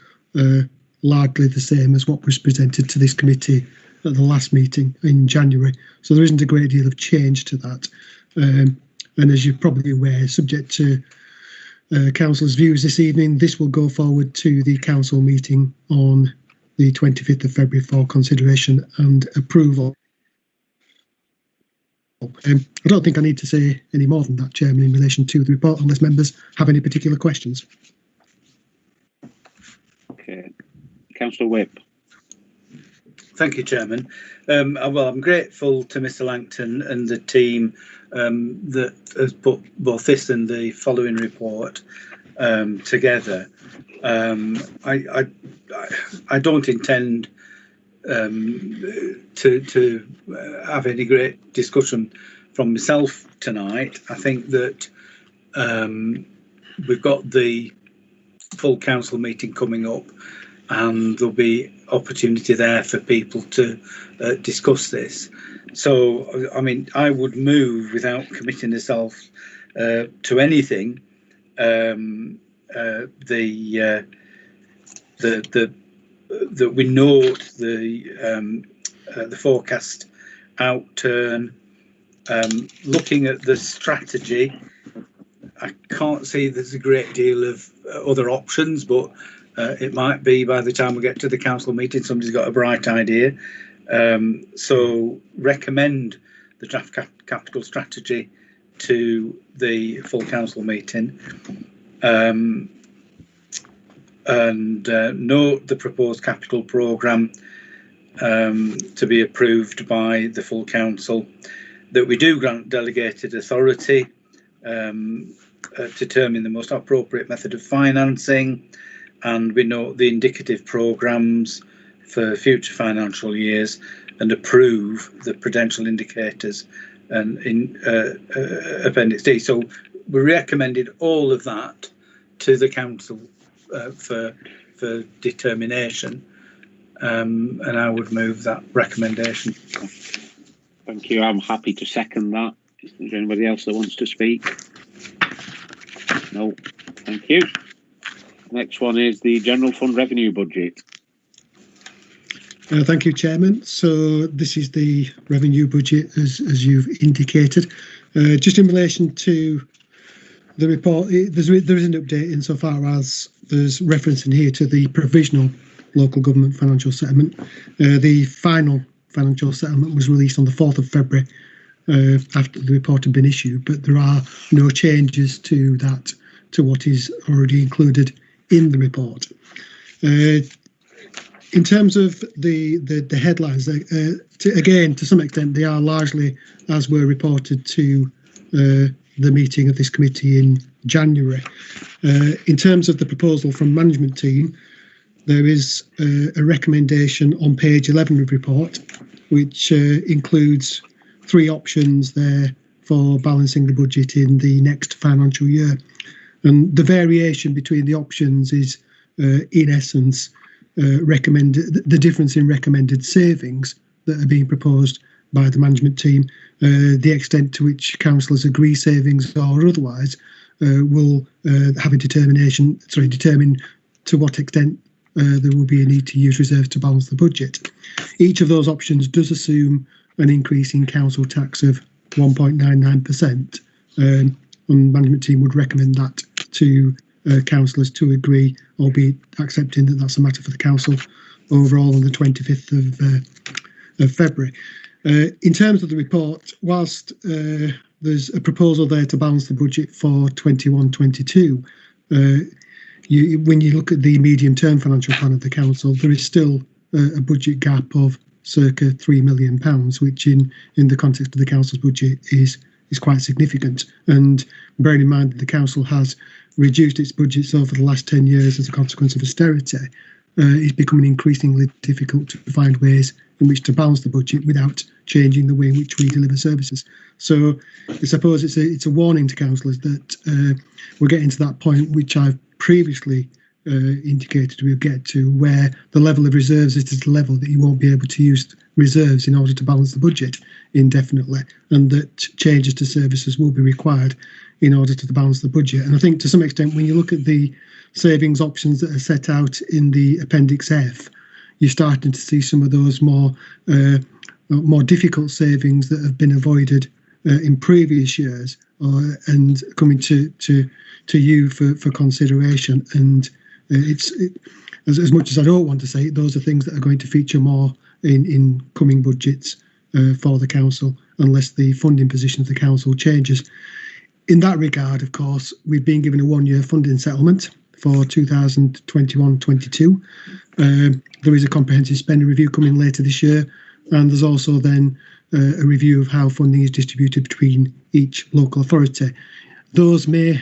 largely the same as what was presented to this committee at the last meeting in January. So there isn't a great deal of change to that. And as you're probably aware, subject to Council's views this evening, this will go forward to the Council meeting on the 25th of February for consideration and approval. I don't think I need to say any more than that, Chairman, in relation to the report, unless members have any particular questions. Okay. Councillor Whip. Thank you, Chairman. Well, I'm grateful to Mr. Langton and the team that has put both this and the following report together. I don't intend to have any great discussion from myself tonight. I think that we've got the full council meeting coming up, and there'll be opportunity there for people to discuss this. So, I mean, I would move without committing myself to anything. That we note the forecast outturn. Looking at the strategy, I can't see there's a great deal of other options, but it might be by the time we get to the council meeting, somebody's got a bright idea. So recommend the draft capital strategy to the full council meeting. And note the proposed capital programme to be approved by the full council, that we do grant delegated authority, determine the most appropriate method of financing, and we note the indicative programmes for future financial years and approve the prudential indicators and in Appendix D. So we recommended all of that to the council for determination, and I would move that recommendation. Thank you. I'm happy to second that. Is there anybody else that wants to speak? No. Thank you. Next one is the General Fund Revenue Budget. Thank you, Chairman. So this is the revenue budget, as you've indicated. Just in relation to the report, there is an update insofar as there's reference in here to the provisional local government financial settlement. The final financial settlement was released on the 4th of February after the report had been issued, but there are no changes to that, to what is already included in the report. In terms of the headlines, again, to some extent, they are largely as were reported to the meeting of this committee in January. In terms of the proposal from management team, there is a recommendation on page 11 of the report, which includes 3 options there for balancing the budget in the next financial year. And the variation between the options is, in essence, the difference in recommended savings that are being proposed by the management team, the extent to which councillors agree savings or otherwise, will have a determine to what extent there will be a need to use reserves to balance the budget. Each of those options does assume an increase in council tax of 1.99%, and the management team would recommend that to councillors to agree, albeit accepting that that's a matter for the council overall on the 25th of February. In terms of the report, whilst there's a proposal there to balance the budget for 21-22, when you look at the medium-term financial plan of the council, there is still a budget gap of circa £3 million, which in the context of the council's budget is quite significant. And bearing in mind that the council has reduced its budgets over the last 10 years as a consequence of austerity, it's becoming increasingly difficult to find ways in which to balance the budget without changing the way in which we deliver services. So I suppose it's a warning to councillors that we're getting to that point which I've previously indicated we'll get to, where the level of reserves is at a level that you won't be able to use reserves in order to balance the budget indefinitely, and that changes to services will be required in order to balance the budget. And I think to some extent, when you look at the savings options that are set out in the Appendix F, you're starting to see some of those more difficult savings that have been avoided in previous years and coming to you for consideration. And as much as I don't want to say it, those are things that are going to feature more in coming budgets for the council, unless the funding position of the council changes. In that regard, of course, we've been given a 1-year funding settlement for 2021-22. There is a comprehensive spending review coming later this year, and there's also then a review of how funding is distributed between each local authority. Those are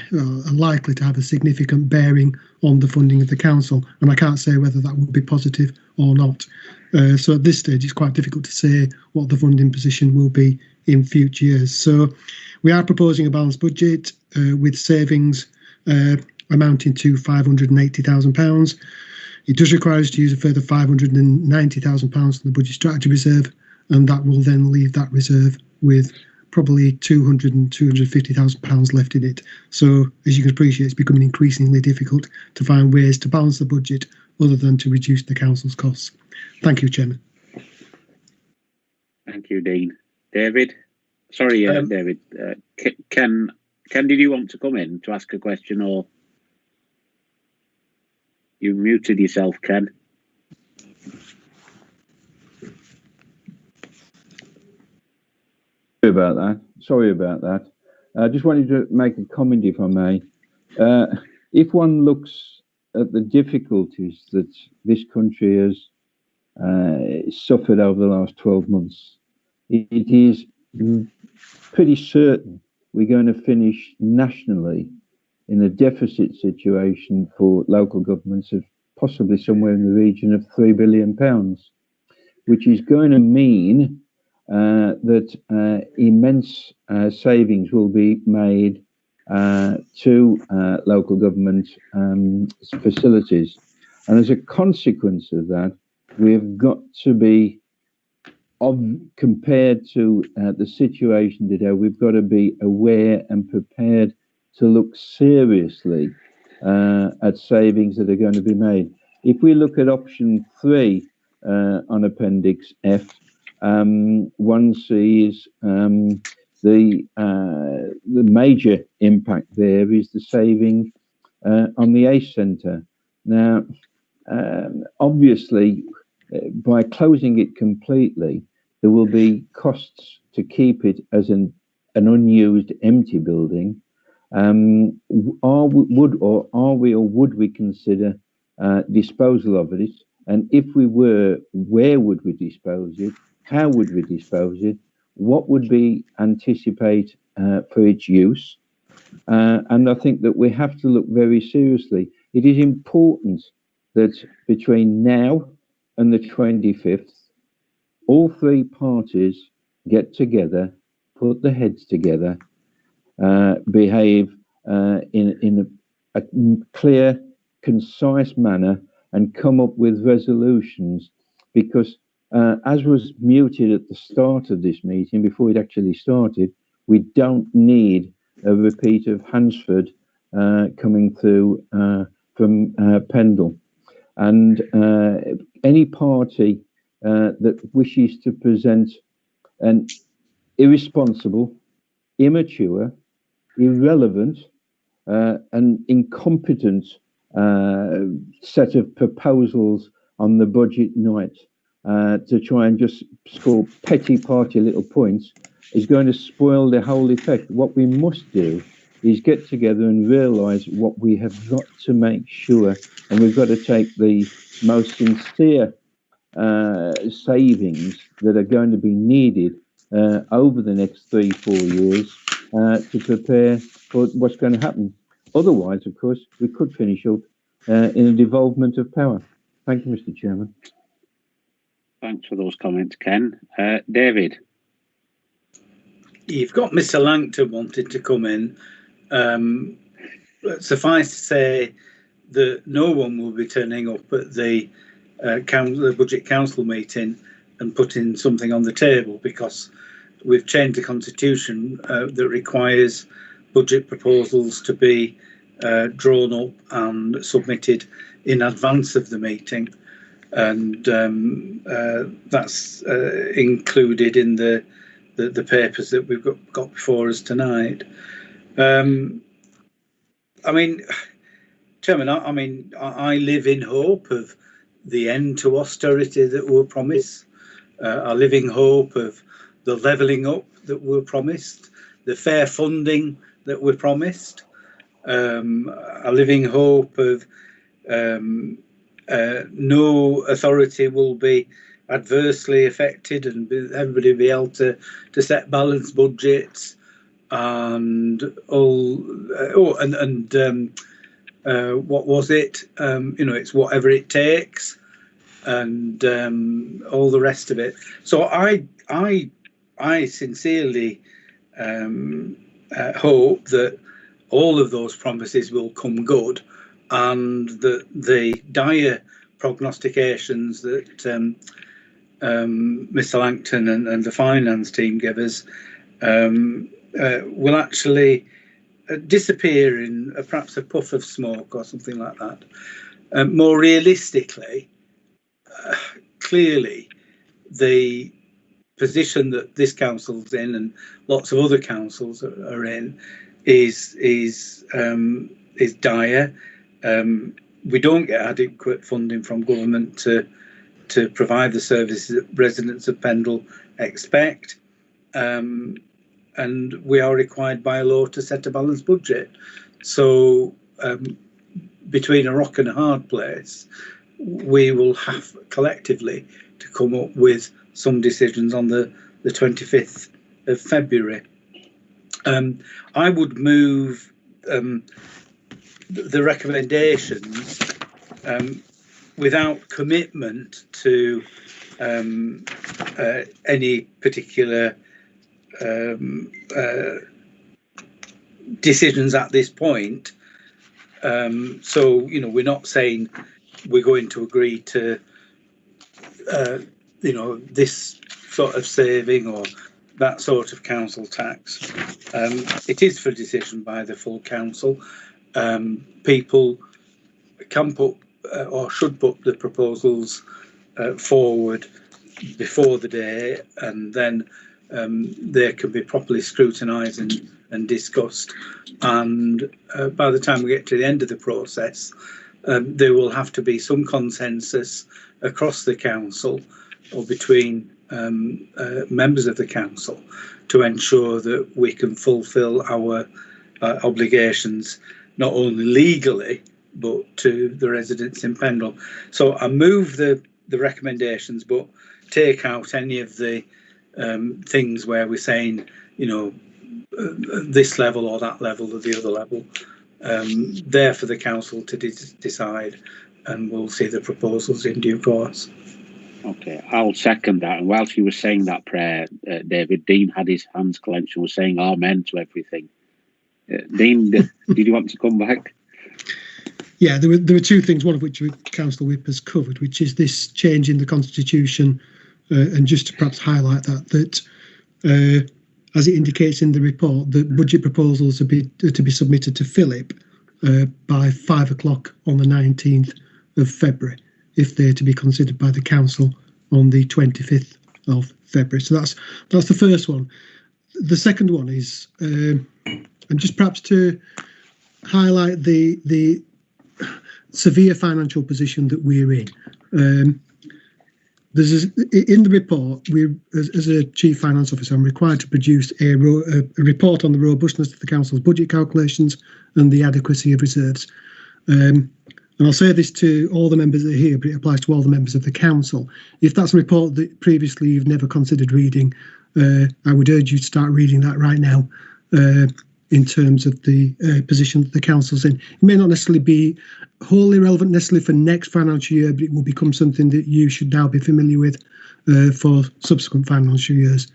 likely to have a significant bearing on the funding of the council, and I can't say whether that will be positive or not. So at this stage, it's quite difficult to say what the funding position will be in future years. So we are proposing a balanced budget with savings amounting to £580,000. It does require us to use a further £590,000 from the budget strategy reserve, and that will then leave that reserve with probably £200,000 and £250,000 left in it. So, as you can appreciate, it's becoming increasingly difficult to find ways to balance the budget other than to reduce the council's costs. Thank you, Chairman. Thank you, Dean. David? Sorry, David. Ken, did you want to come in to ask a question, or you muted yourself, Ken? Sorry about that. I just wanted to make a comment, if I may. If one looks at the difficulties that this country has suffered over the last 12 months, it is pretty certain we're going to finish nationally in a deficit situation for local governments of possibly somewhere in the region of £3 billion, which is going to mean that immense savings will be made to local government facilities. And as a consequence of that, we've got to be, compared to the situation today, we've got to be aware and prepared to look seriously at savings that are going to be made. If we look at option 3 on Appendix F, one sees the major impact there is the saving on the ACE Centre. Now, obviously, by closing it completely, there will be costs to keep it as an unused, empty building. Would we consider disposal of it? And if we were, where would we dispose it? How would we dispose it? What would we anticipate for its use? And I think that we have to look very seriously. It is important that between now and the 25th, all three parties get together, put their heads together, behave in a clear, concise manner, and come up with resolutions, because as was muted at the start of this meeting, before it actually started, we don't need a repeat of Hansford coming through from Pendle. And any party that wishes to present an irresponsible, immature, irrelevant, and incompetent set of proposals on the budget night to try and just score petty party little points is going to spoil the whole effect. What we must do is get together and realise what we have got to make sure, and we've got to take the most sincere savings that are going to be needed over the next 3-4 years to prepare for what's going to happen. Otherwise, of course, we could finish up in a devolvement of power. Thank you, Mr. Chairman. Thanks for those comments, Ken. David. You've got Mr. Langton wanted to come in. Suffice to say that no one will be turning up at the Budget Council meeting and putting something on the table, because we've changed the constitution that requires budget proposals to be drawn up and submitted in advance of the meeting, and that's included in the papers that we've got before us tonight. I mean, Chairman, I live in hope of the end to austerity that we're promised. I live in hope of the levelling up that we're promised, the fair funding that we're promised. I live in hope of no authority will be adversely affected, and everybody will be able to set balanced budgets, and all. What was it? It's whatever it takes, and all the rest of it. So I sincerely hope that all of those promises will come good, and that the dire prognostications that Mr. Langton and the finance team give us will actually disappear in perhaps a puff of smoke or something like that. More realistically, clearly, the position that this council's in and lots of other councils are in is dire. We don't get adequate funding from government to provide the services that residents of Pendle expect, and we are required by law to set a balanced budget. So between a rock and a hard place, we will have collectively to come up with some decisions on the 25th of February. I would move the recommendations without commitment to any particular decisions at this point. So, you know, we're not saying we're going to agree to, you know, this sort of saving or that sort of council tax. It is for decision by the full council. People can put or should put the proposals forward before the day, and then they can be properly scrutinised and discussed. And by the time we get to the end of the process, there will have to be some consensus across the council or between members of the council to ensure that we can fulfil our obligations, not only legally, but to the residents in Pendle. So I move the recommendations, but take out any of the things where we're saying, you know, this level or that level or the other level. There for the council to decide, and we'll see the proposals in due course. Okay, I'll second that. And whilst you were saying that prayer, David, Dean had his hands clenched and was saying amen to everything. Dean, did you want to come back? Yeah, there were two things, one of which Councillor Whip has covered, which is this change in the Constitution, and just to perhaps highlight that as it indicates in the report, that budget proposals are to be submitted to Phillip by 5 o'clock on the 19th of February, if they're to be considered by the council on the 25th of February. So that's the first one. The second one is, and just perhaps to highlight the severe financial position that we're in. There's in the report, as a chief finance officer, I'm required to produce a report on the robustness of the council's budget calculations and the adequacy of reserves. And I'll say this to all the members that are here, but it applies to all the members of the council. If that's a report that previously you've never considered reading, I would urge you to start reading that right now, in terms of the position that the council's in. It may not necessarily be wholly relevant necessarily for next financial year, but it will become something that you should now be familiar with for subsequent financial years.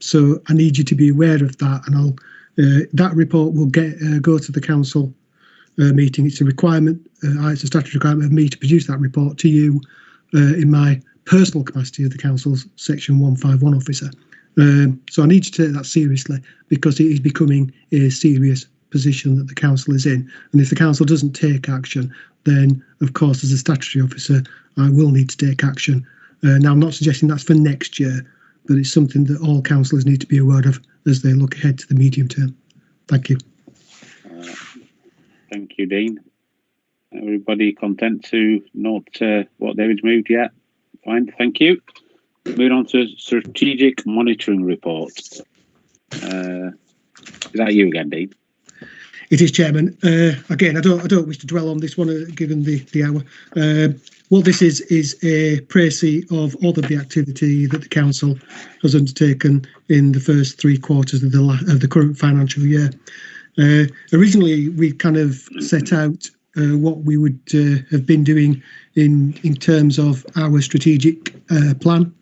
So I need you to be aware of that, and that report will go to the council meeting. It's a requirement, it's a statutory requirement of me to produce that report to you in my personal capacity as the council's Section 151 officer. So I need to take that seriously, because it is becoming a serious position that the council is in. And if the council doesn't take action, then of course as a statutory officer I will need to take action. Now I'm not suggesting that's for next year, but it's something that all councillors need to be aware of as they look ahead to the medium term. Thank you. Thank you, Dean. Everybody content to note what David's moved yet? Fine, thank you. Moving on to strategic monitoring report. Is that you again, Dean? It is, Chairman. Again, I don't wish to dwell on this one, given the hour. What this is a précis of all of the activity that the council has undertaken in the first 3 quarters of the current financial year. Originally, we kind of set out what we would have been doing in terms of our strategic plan.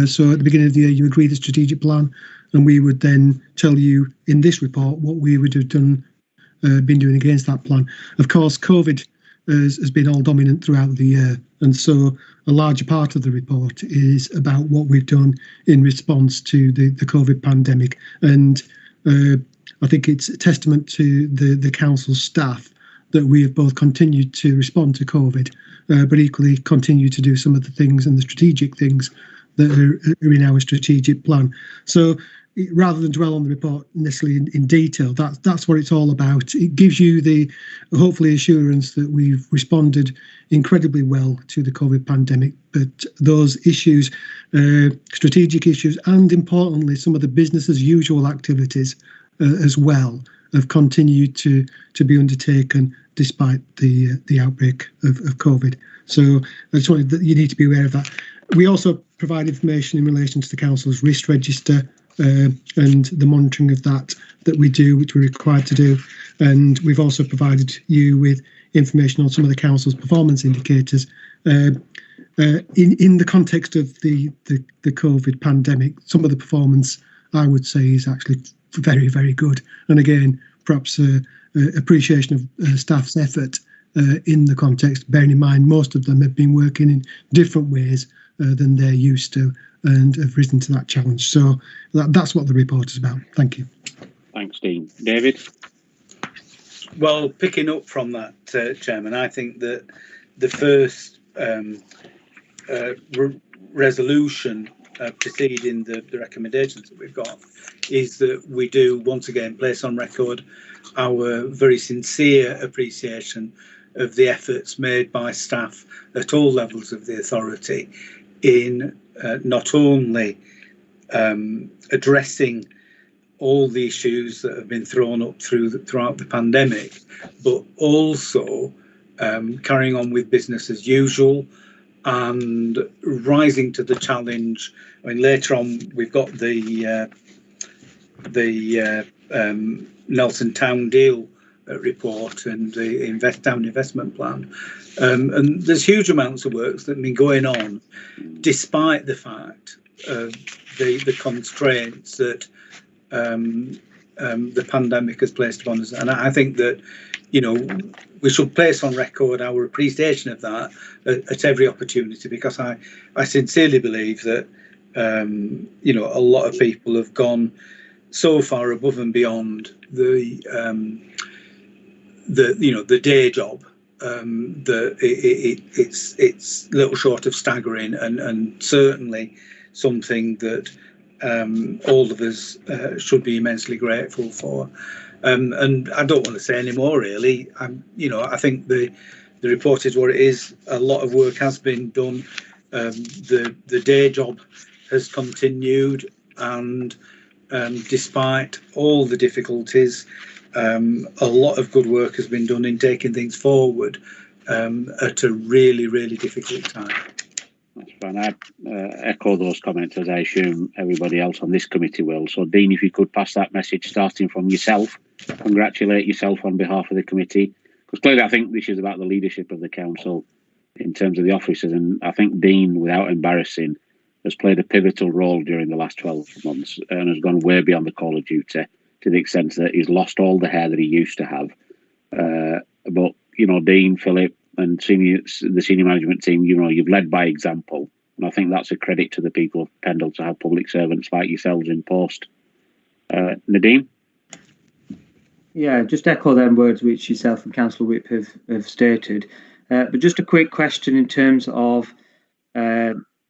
So at the beginning of the year, you agreed the strategic plan, and we would then tell you in this report what we would have been doing against that plan. Of course, COVID has been all dominant throughout the year, and so a larger part of the report is about what we've done in response to the COVID pandemic. And I think it's a testament to the council staff that we have both continued to respond to COVID, but equally continue to do some of the things and the strategic things that are in our strategic plan. So rather than dwell on the report necessarily in detail, that's what it's all about. It gives you the hopefully assurance that we've responded incredibly well to the COVID pandemic, but those issues, strategic issues, and importantly some of the business as usual activities as well, have continued to be undertaken despite the outbreak of COVID. So I just wanted that you need to be aware of that. We also provide information in relation to the council's risk register, and the monitoring of that we do, which we're required to do. And we've also provided you with information on some of the council's performance indicators. In the context of the COVID pandemic, some of the performance, I would say, is actually very, very good. And again, perhaps appreciation of staff's effort in the context, bearing in mind most of them have been working in different ways than they're used to and have risen to that challenge. So that's what the report is about. Thank you. Thanks, Dean. David? Well, picking up from that, Chairman, I think that the first resolution preceding the recommendations that we've got is that we do once again place on record our very sincere appreciation of the efforts made by staff at all levels of the authority in not only addressing all the issues that have been thrown up throughout the pandemic, but also carrying on with business as usual and rising to the challenge. I mean, later on we've got the Nelson Town Deal report and the Town Investment Plan, and there's huge amounts of work that have been going on, despite the fact of the constraints that the pandemic has placed upon us. And I think that, you know, we should place on record our appreciation of that at every opportunity, because I sincerely believe that you know, a lot of people have gone so far above and beyond the day job that it's little short of staggering, and certainly something that all of us should be immensely grateful for. And I don't want to say any more, really. I think the report is what it is. A lot of work has been done. The day job has continued, and despite all the difficulties, a lot of good work has been done in taking things forward at a really, really difficult time. That's fine. I echo those comments, as I assume everybody else on this committee will. So, Dean, if you could pass that message starting from yourself, congratulate yourself on behalf of the committee, because clearly I think this is about the leadership of the council in terms of the officers, and I think Dean, without embarrassing, has played a pivotal role during the last 12 months and has gone way beyond the call of duty, to the extent that he's lost all the hair that he used to have. But, you know, Dean, Philip, and the senior management team, you know, you've led by example, and I think that's a credit to the people of Pendle to have public servants like yourselves in post. Nadine? Yeah, just echo them words which yourself and Councillor Whip have stated. But just a quick question in terms of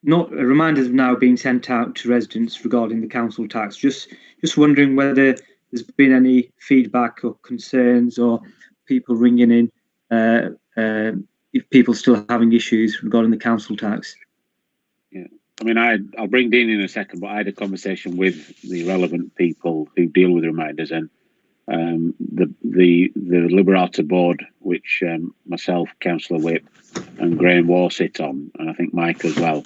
not reminders have now been sent out to residents regarding the council tax. Just wondering whether there's been any feedback or concerns or people ringing in, if people still having issues regarding the council tax. Yeah, I mean, I'll bring Dean in a second, but I had a conversation with the relevant people who deal with reminders, and the Liberator board, which myself, Councillor Whip, and Graham Waugh sit on, and I think Mike as well,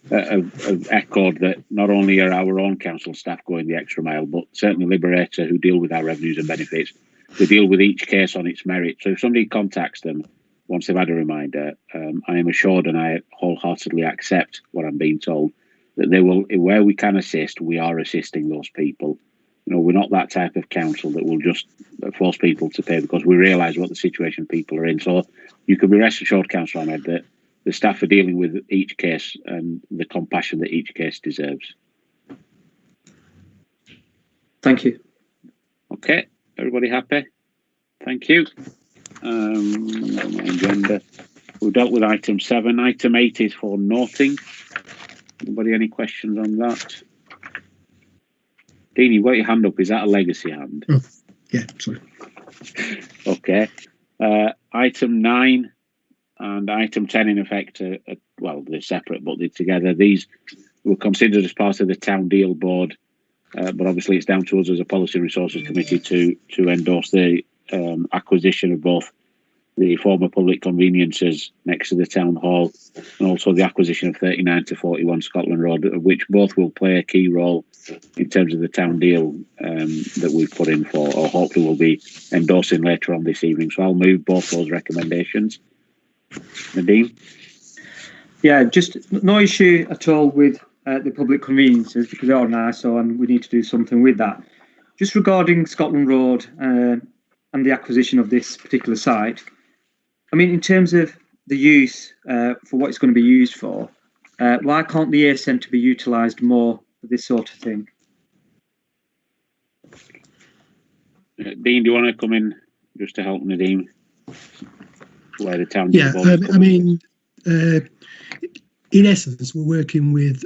have echoed that not only are our own council staff going the extra mile, but certainly Liberator, who deal with our revenues and benefits, they deal with each case on its merit. So if somebody contacts them once they've had a reminder, I am assured, and I wholeheartedly accept what I'm being told, that they will, where we can assist, we are assisting those people. You know, we're not that type of council that will just force people to pay, because we realise what the situation people are in. So you can be rest assured, Councillor Ahmed, that the staff are dealing with each case and the compassion that each case deserves. Thank you. Okay, everybody happy? Thank you. Agenda. We've dealt with item 7. Item 8 is for noting. Anybody any questions on that? Dean, you've got your hand up. Is that a legacy hand? Oh, yeah, sorry. Okay. Item 9 and item 10, in effect, well, they're separate, but they're together. These were considered as part of the Town Deal Board, but obviously it's down to us as a Policy Resources Committee to endorse the acquisition of both the former public conveniences next to the town hall, and also the acquisition of 39 to 41 Scotland Road, which both will play a key role in terms of the town deal that we've put in for, or hopefully will be endorsing later on this evening. So I'll move both those recommendations. Nadine? Yeah, just no issue at all with the public conveniences, because they are nice, and we need to do something with that. Just regarding Scotland Road and the acquisition of this particular site, I mean, in terms of the use for what it's going to be used for, why can't the A Centre be utilised more for this sort of thing? Dean, do you want to come in just to help Nadine? Where the town? Yeah, I mean, in essence, we're working with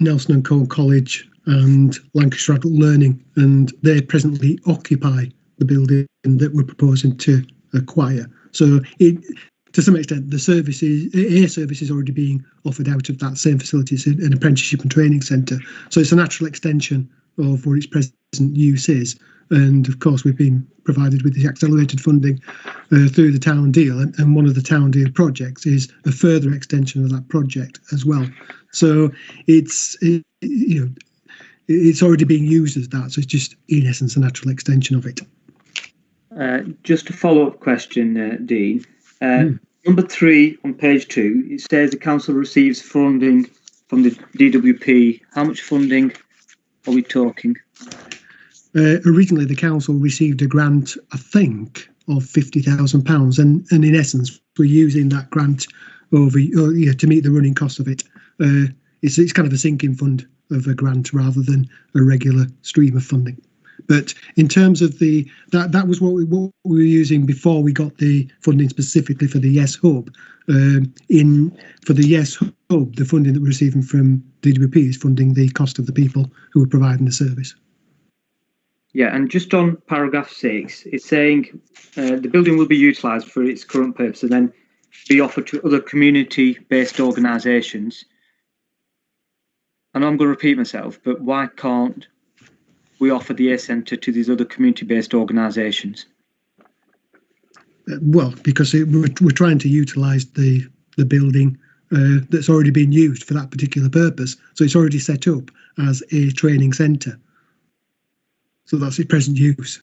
Nelson and Cole College and Lancashire Adult Learning, and they presently occupy the building that we're proposing to acquire. So, to some extent, the services, A service is already being offered out of that same facility. It's an apprenticeship and training centre. So it's a natural extension of what its present use is. And of course, we've been provided with the accelerated funding through the town deal. And one of the town deal projects is a further extension of that project as well. So it's already being used as that. So it's just, in essence, a natural extension of it. Just a follow-up question, Dean. Number 3 on page 2, it says the council receives funding from the DWP. How much funding are we talking? Originally, the council received a grant, I think, of £50,000, and in essence, we're using that grant to meet the running costs of it. It's kind of a sinking fund of a grant rather than a regular stream of funding. But in terms of that was what we were using before we got the funding specifically for the Yes Hub. For the Yes Hub, the funding that we're receiving from DWP is funding the cost of the people who are providing the service. Yeah, and just on paragraph 6, it's saying the building will be utilised for its current purpose and then be offered to other community-based organisations. And I'm going to repeat myself, but why can't we offer the A Centre to these other community-based organisations? Well, because we're trying to utilise the building that's already been used for that particular purpose. So it's already set up as a training centre. So that's its present use.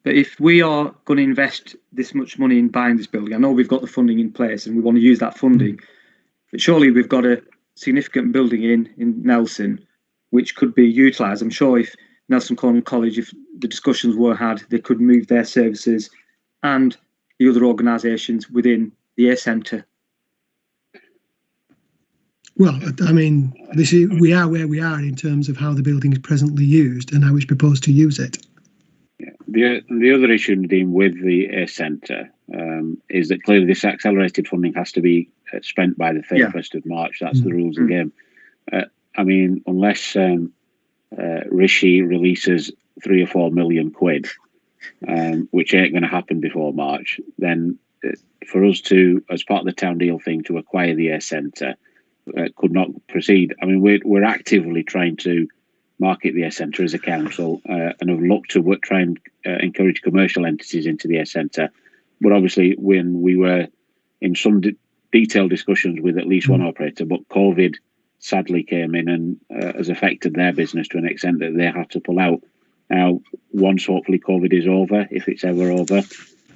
But if we are going to invest this much money in buying this building, I know we've got the funding in place and we want to use that funding, but surely we've got a significant building in Nelson which could be utilised. I'm sure if Nelson Corner College, if the discussions were had, they could move their services and the other organisations within the A Centre. Well, I mean, we are where we are in terms of how the building is presently used and how it's proposed to use it. Yeah. The other issue, Nadine, with the A Centre is that clearly this accelerated funding has to be spent by the 31st of March. That's the rules of the game. I mean, unless Rishi releases 3 or 4 million quid, which ain't going to happen before March, then for us to, as part of the town deal thing, to acquire the A Centre could not proceed. I mean, we're actively trying to market the A Centre as a council and have looked to try and encourage commercial entities into the A Centre. But obviously, when we were in some detailed discussions with at least one operator, but COVID sadly came in and has affected their business to an extent that they had to pull out. Now, once hopefully COVID is over, if it's ever over,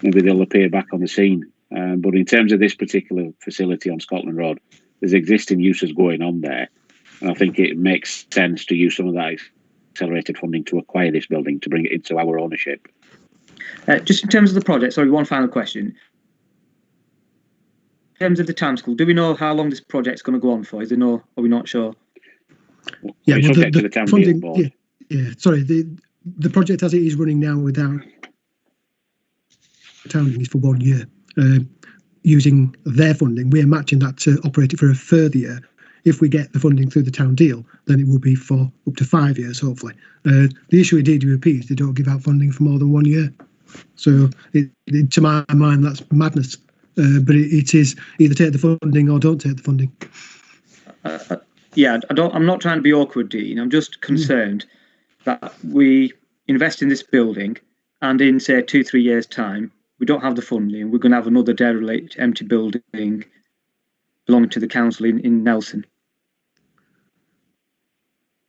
maybe they'll appear back on the scene. But in terms of this particular facility on Scotland Road, there's existing uses going on there. And I think it makes sense to use some of that accelerated funding to acquire this building, to bring it into our ownership. Just in terms of the project, sorry, one final question. In terms of the timescale, do we know how long this project's going to go on for? Are we not sure? Yeah, well, subject to the town funding, deal board. Yeah, sorry, the project as it is running now without town is for 1 year. Using their funding, we're matching that to operate it for a further year. If we get the funding through the town deal, then it will be for up to 5 years, hopefully. The issue with DWP is they don't give out funding for more than 1 year. So, to my mind, that's madness. But it is either take the funding or don't take the funding. Yeah, I'm not trying to be awkward, Dean. I'm just concerned that we invest in this building and in, say, 2-3 years' time, we don't have the funding, we're going to have another derelict empty building belonging to the council in Nelson.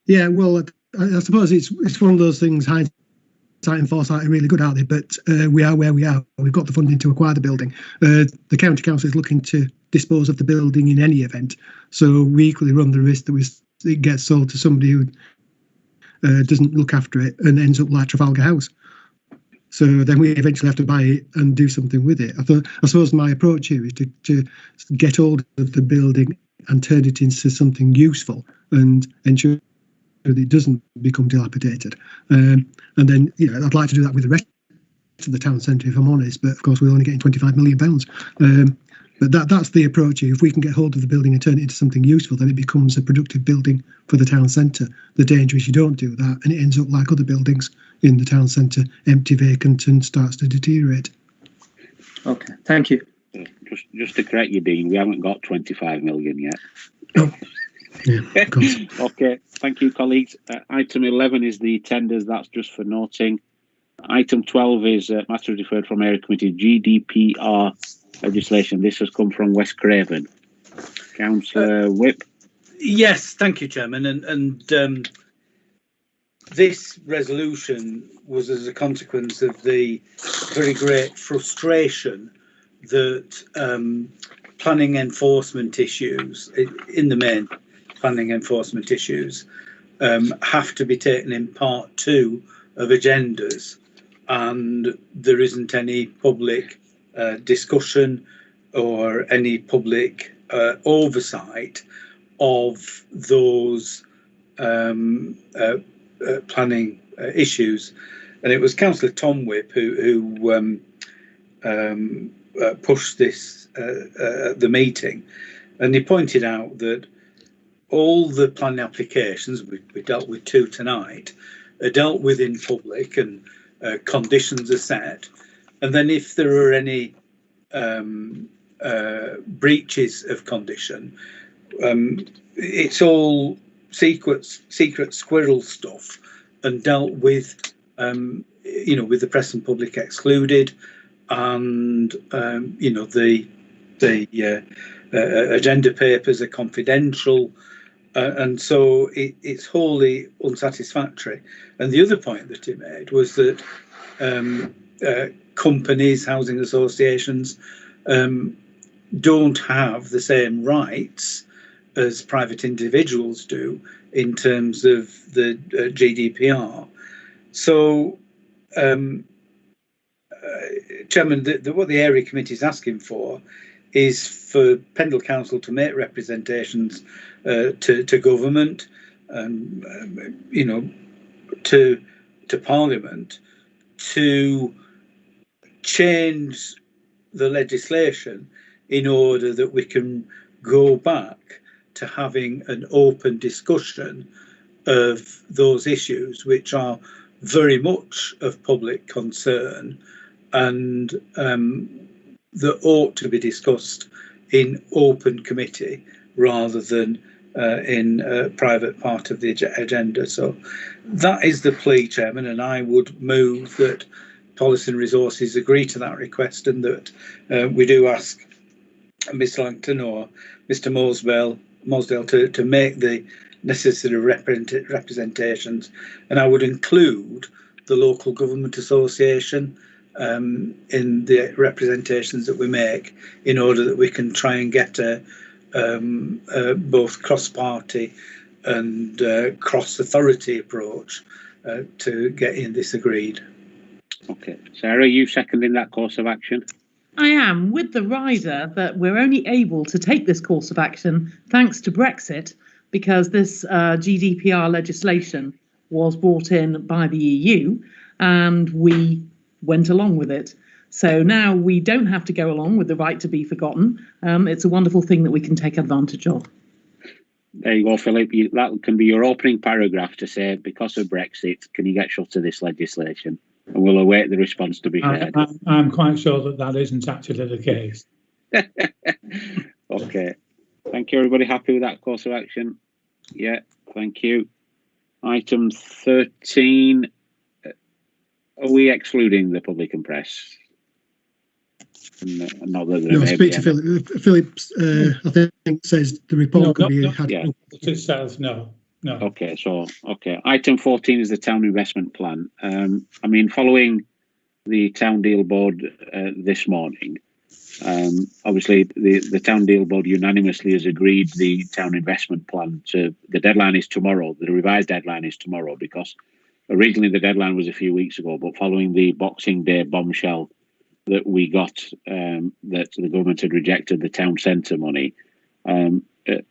Yeah, well, I suppose it's one of those things. Hindsight and foresight are really good, aren't they? But we are where we are. We've got the funding to acquire the building. The county council is looking to dispose of the building in any event, so we equally run the risk that it gets sold to somebody who doesn't look after it and ends up like Trafalgar House. So then we eventually have to buy it and do something with it. I suppose my approach here is to get hold of the building and turn it into something useful and ensure that it doesn't become dilapidated. And then, I'd like to do that with the rest of the town centre, if I'm honest. But of course, we're only getting £25 million. But that's the approach here. If we can get hold of the building and turn it into something useful, then it becomes a productive building for the town centre. The danger is you don't do that, and it ends up like other buildings in the town centre, empty, vacant, and starts to deteriorate. Okay, thank you. Just to correct you, Dean, we haven't got 25 million yet. Oh, yeah, of course. Okay, thank you, colleagues. Item 11 is the tenders. That's just for noting. Item 12 is matter referred from Area Committee GDPR legislation. This has come from West Craven. Councillor Whip. Yes, thank you, Chairman. And this resolution was as a consequence of the very great frustration that planning enforcement issues, in the main planning enforcement issues, have to be taken in part 2 of agendas, and there isn't any public discussion or any public oversight of those planning issues. And it was Councillor Tom Whip who pushed this at the meeting, and he pointed out that all the planning applications, we dealt with 2 tonight, are dealt with in public, and conditions are set. And then if there are any breaches of condition, it's all secret squirrel stuff and dealt with, with the press and public excluded, and the agenda papers are confidential, and so it's wholly unsatisfactory. And the other point that he made was that companies, housing associations, don't have the same rights as private individuals do in terms of the GDPR. So, Chairman, what the area committee is asking for is for Pendle Council to make representations to government, to Parliament, to change the legislation in order that we can go back to having an open discussion of those issues which are very much of public concern, and that ought to be discussed in open committee rather than in a private part of the agenda. So that is the plea, Chairman, and I would move that Policy and Resources agree to that request, and that we do ask Ms Langton or Mr Mosdale to make the necessary representations, and I would include the local government association in the representations that we make, in order that we can try and get a both cross-party and cross-authority approach to getting this agreed. Okay, Sarah, are you seconding that course of action? I am, with the rider that we're only able to take this course of action thanks to Brexit, because this GDPR legislation was brought in by the EU and we went along with it. So now we don't have to go along with the right to be forgotten. It's a wonderful thing that we can take advantage of. There you go, Philip. That can be your opening paragraph to say, because of Brexit, can you get shut of this legislation? And we'll await the response to be shared. I'm quite sure that isn't actually the case. Okay. Thank you. Everybody happy with that course of action? Yeah, thank you. Item 13. Are we excluding the public and press? Not that No, speak to Philip. Philip, I think, says the report could be had. Yeah. Itself, no. Okay, so item 14 is the town investment plan. I mean, following the town deal board this morning, obviously the town deal board unanimously has agreed the town investment plan. The deadline is tomorrow. The revised deadline is tomorrow, because originally the deadline was a few weeks ago, but following the Boxing Day bombshell that we got, that the government had rejected the town centre money,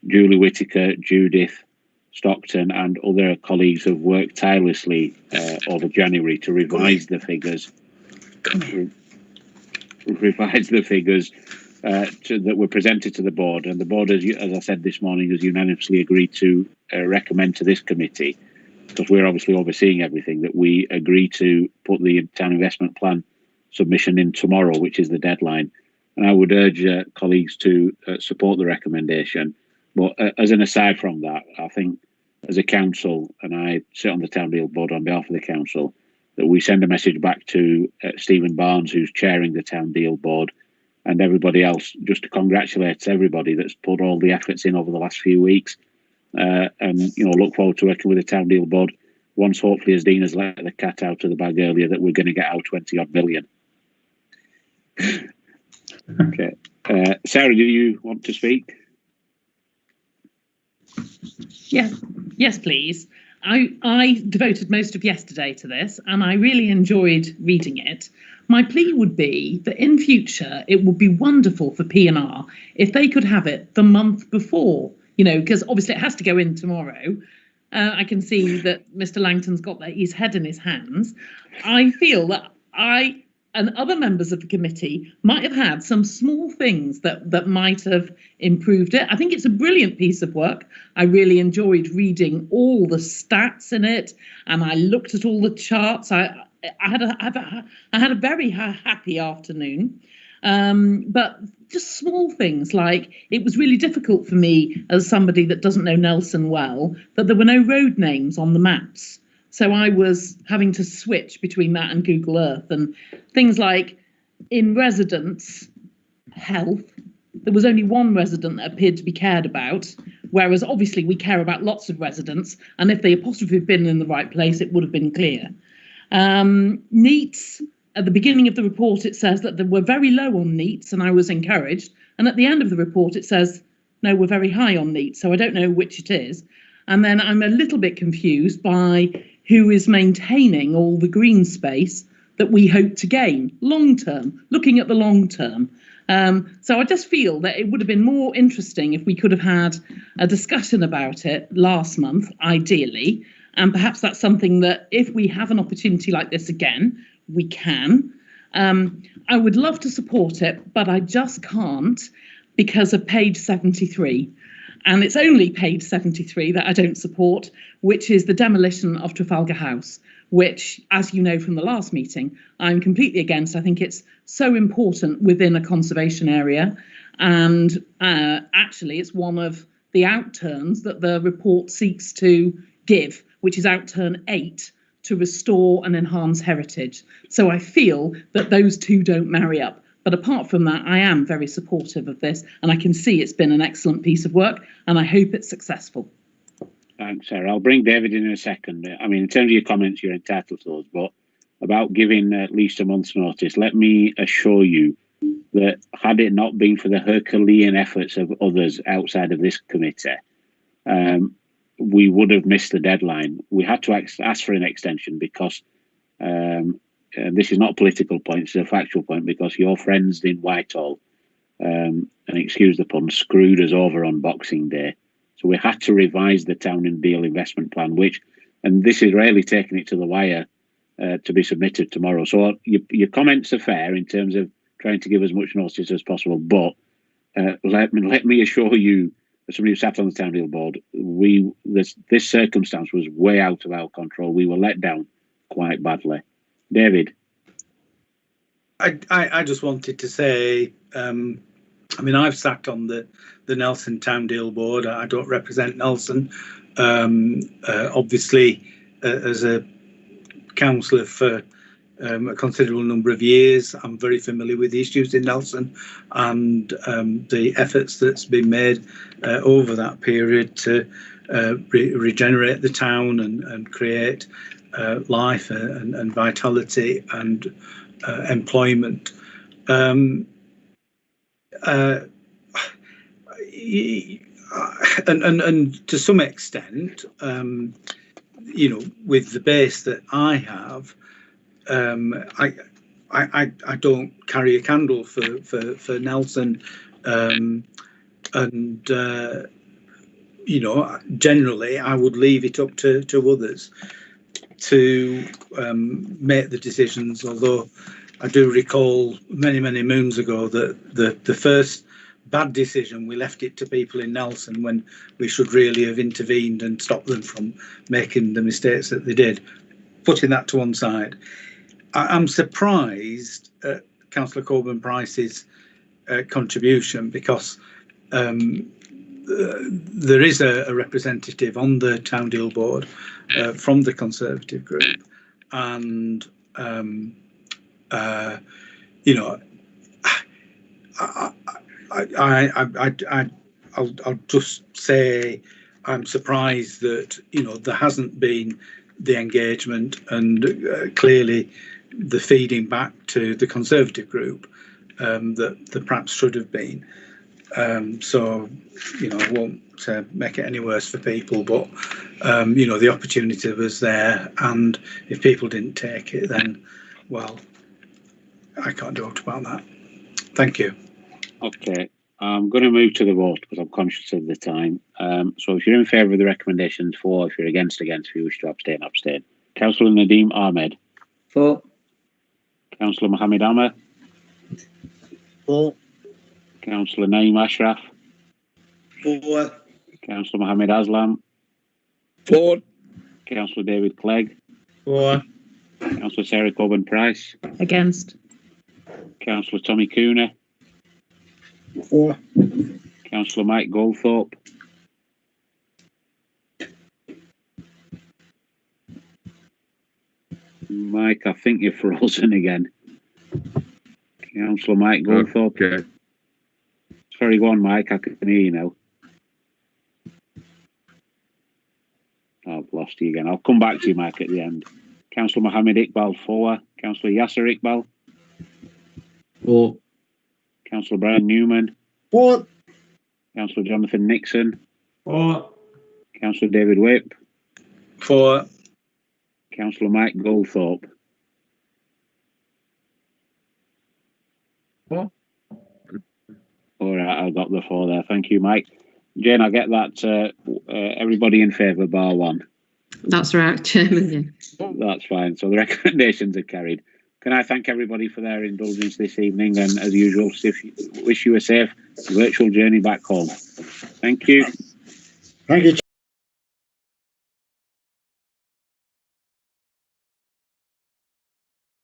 Julie Whitaker, Judith Stockton and other colleagues have worked tirelessly over January to revise the figures. That were presented to the board, and the board, as I said this morning, has unanimously agreed to recommend to this committee, because we're obviously overseeing everything, that we agree to put the town investment plan submission in tomorrow, which is the deadline. And I would urge colleagues to support the recommendation. But as an aside from that, I think as a council, and I sit on the town deal board on behalf of the council, that we send a message back to Stephen Barnes, who's chairing the town deal board, and everybody else, just to congratulate everybody that's put all the efforts in over the last few weeks, and look forward to working with the town deal board once, hopefully, as Dean has let the cat out of the bag earlier, that we're going to get out 20 odd million. Okay, Sarah, do you want to speak? Yes, please. I devoted most of yesterday to this, and I really enjoyed reading it. My plea would be that in future it would be wonderful for P&R if they could have it the month before, because obviously it has to go in tomorrow. I can see that Mr. Langton's got his head in his hands. I feel that I and other members of the committee might have had some small things that might have improved it. I think it's a brilliant piece of work. I really enjoyed reading all the stats in it, and I looked at all the charts. I had a very happy afternoon. But just small things like it was really difficult for me as somebody that doesn't know Nelson well, that there were no road names on the maps. So I was having to switch between that and Google Earth, and things like in residents' health, there was only one resident that appeared to be cared about, whereas obviously we care about lots of residents, and if the apostrophe had been in the right place, it would have been clear. NEETs, at the beginning of the report, it says that they were very low on NEETs, and I was encouraged. And at the end of the report, it says, no, we're very high on NEETs, so I don't know which it is. And then I'm a little bit confused by who is maintaining all the green space that we hope to gain long term, looking at the long term. So I just feel that it would have been more interesting if we could have had a discussion about it last month, ideally. And perhaps that's something that if we have an opportunity like this again, we can. I would love to support it, but I just can't because of page 73. And it's only page 73 that I don't support, which is the demolition of Trafalgar House, which, as you know from the last meeting, I'm completely against. I think it's so important within a conservation area. And actually, it's one of the outturns that the report seeks to give, which is outturn 8, to restore and enhance heritage. So I feel that those two don't marry up. But apart from that, I am very supportive of this, and I can see it's been an excellent piece of work, and I hope it's successful. Thanks, Sarah. I'll bring David in a second. I mean, in terms of your comments, you're entitled to those, but about giving at least a month's notice, let me assure you that had it not been for the Herculean efforts of others outside of this committee, we would have missed the deadline. We had to ask for an extension because this is not a political point, it's a factual point, because your friends in Whitehall, and excuse the pun, screwed us over on Boxing Day. So we had to revise the town and deal investment plan, and this is really taking it to the wire to be submitted tomorrow. So your comments are fair in terms of trying to give as much notice as possible, but let me assure you, as somebody who sat on the town deal board, this circumstance was way out of our control. We were let down quite badly. David? I just wanted to say, I mean, I've sat on the Nelson Town Deal Board. I don't represent Nelson. Obviously, as a councillor for a considerable number of years. I'm very familiar with the issues in Nelson and the efforts that's been made over that period to regenerate the town and create life and vitality and employment. And to some extent, you know, with the base that I have, I don't carry a candle for Nelson, and you know, generally I would leave it up to others to make the decisions. Although I do recall many moons ago that the first bad decision, we left it to people in Nelson when we should really have intervened and stopped them from making the mistakes that they did. Putting that to one side, I'm surprised at Councillor Coburn Price's contribution, because there is a representative on the Town Deal Board from the Conservative group, and you know, I'll just say I'm surprised that, you know, there hasn't been the engagement and clearly the feeding back to the Conservative group that perhaps should have been. So, you know, I won't make it any worse for people, but you know, the opportunity was there, and if people didn't take it, then, well, I can't do much about that. Thank you. Okay, I'm going to move to the vote because I'm conscious of the time. So if you're in favour of the recommendations, for. If you're against, if you wish to abstain, abstain. Councillor Nadeem Ahmed. For. Councillor Mohammed Ammer. For. Councillor Naeem Ashraf. For. Councillor Mohammed Aslam. For. Councillor David Clegg. For. Councillor Sarah Coburn Price. Against. Councillor Tommy Cooner. For. Councillor Mike Goldthorpe. Mike, I think you're frozen again. Councillor Mike Goldthorpe. Okay. Sorry, go on, Mike. I can hear you now. I've lost you again. I'll come back to you, Mike, at the end. Councillor Mohammed Iqbal, for. Councillor Yasser Iqbal. For. Councillor Brian Newman. For. Councillor Jonathan Nixon. For. Councillor David Whip. For. Councillor Mike Goldthorpe. For. All right, I got the 4 there. Thank you, Mike. Jane, I get that. Everybody in favour, bar 1. That's right, Chairman. Yeah. That's fine. So the recommendations are carried. Can I thank everybody for their indulgence this evening, and as usual, wish you a safe virtual journey back home. Thank you. Thank you.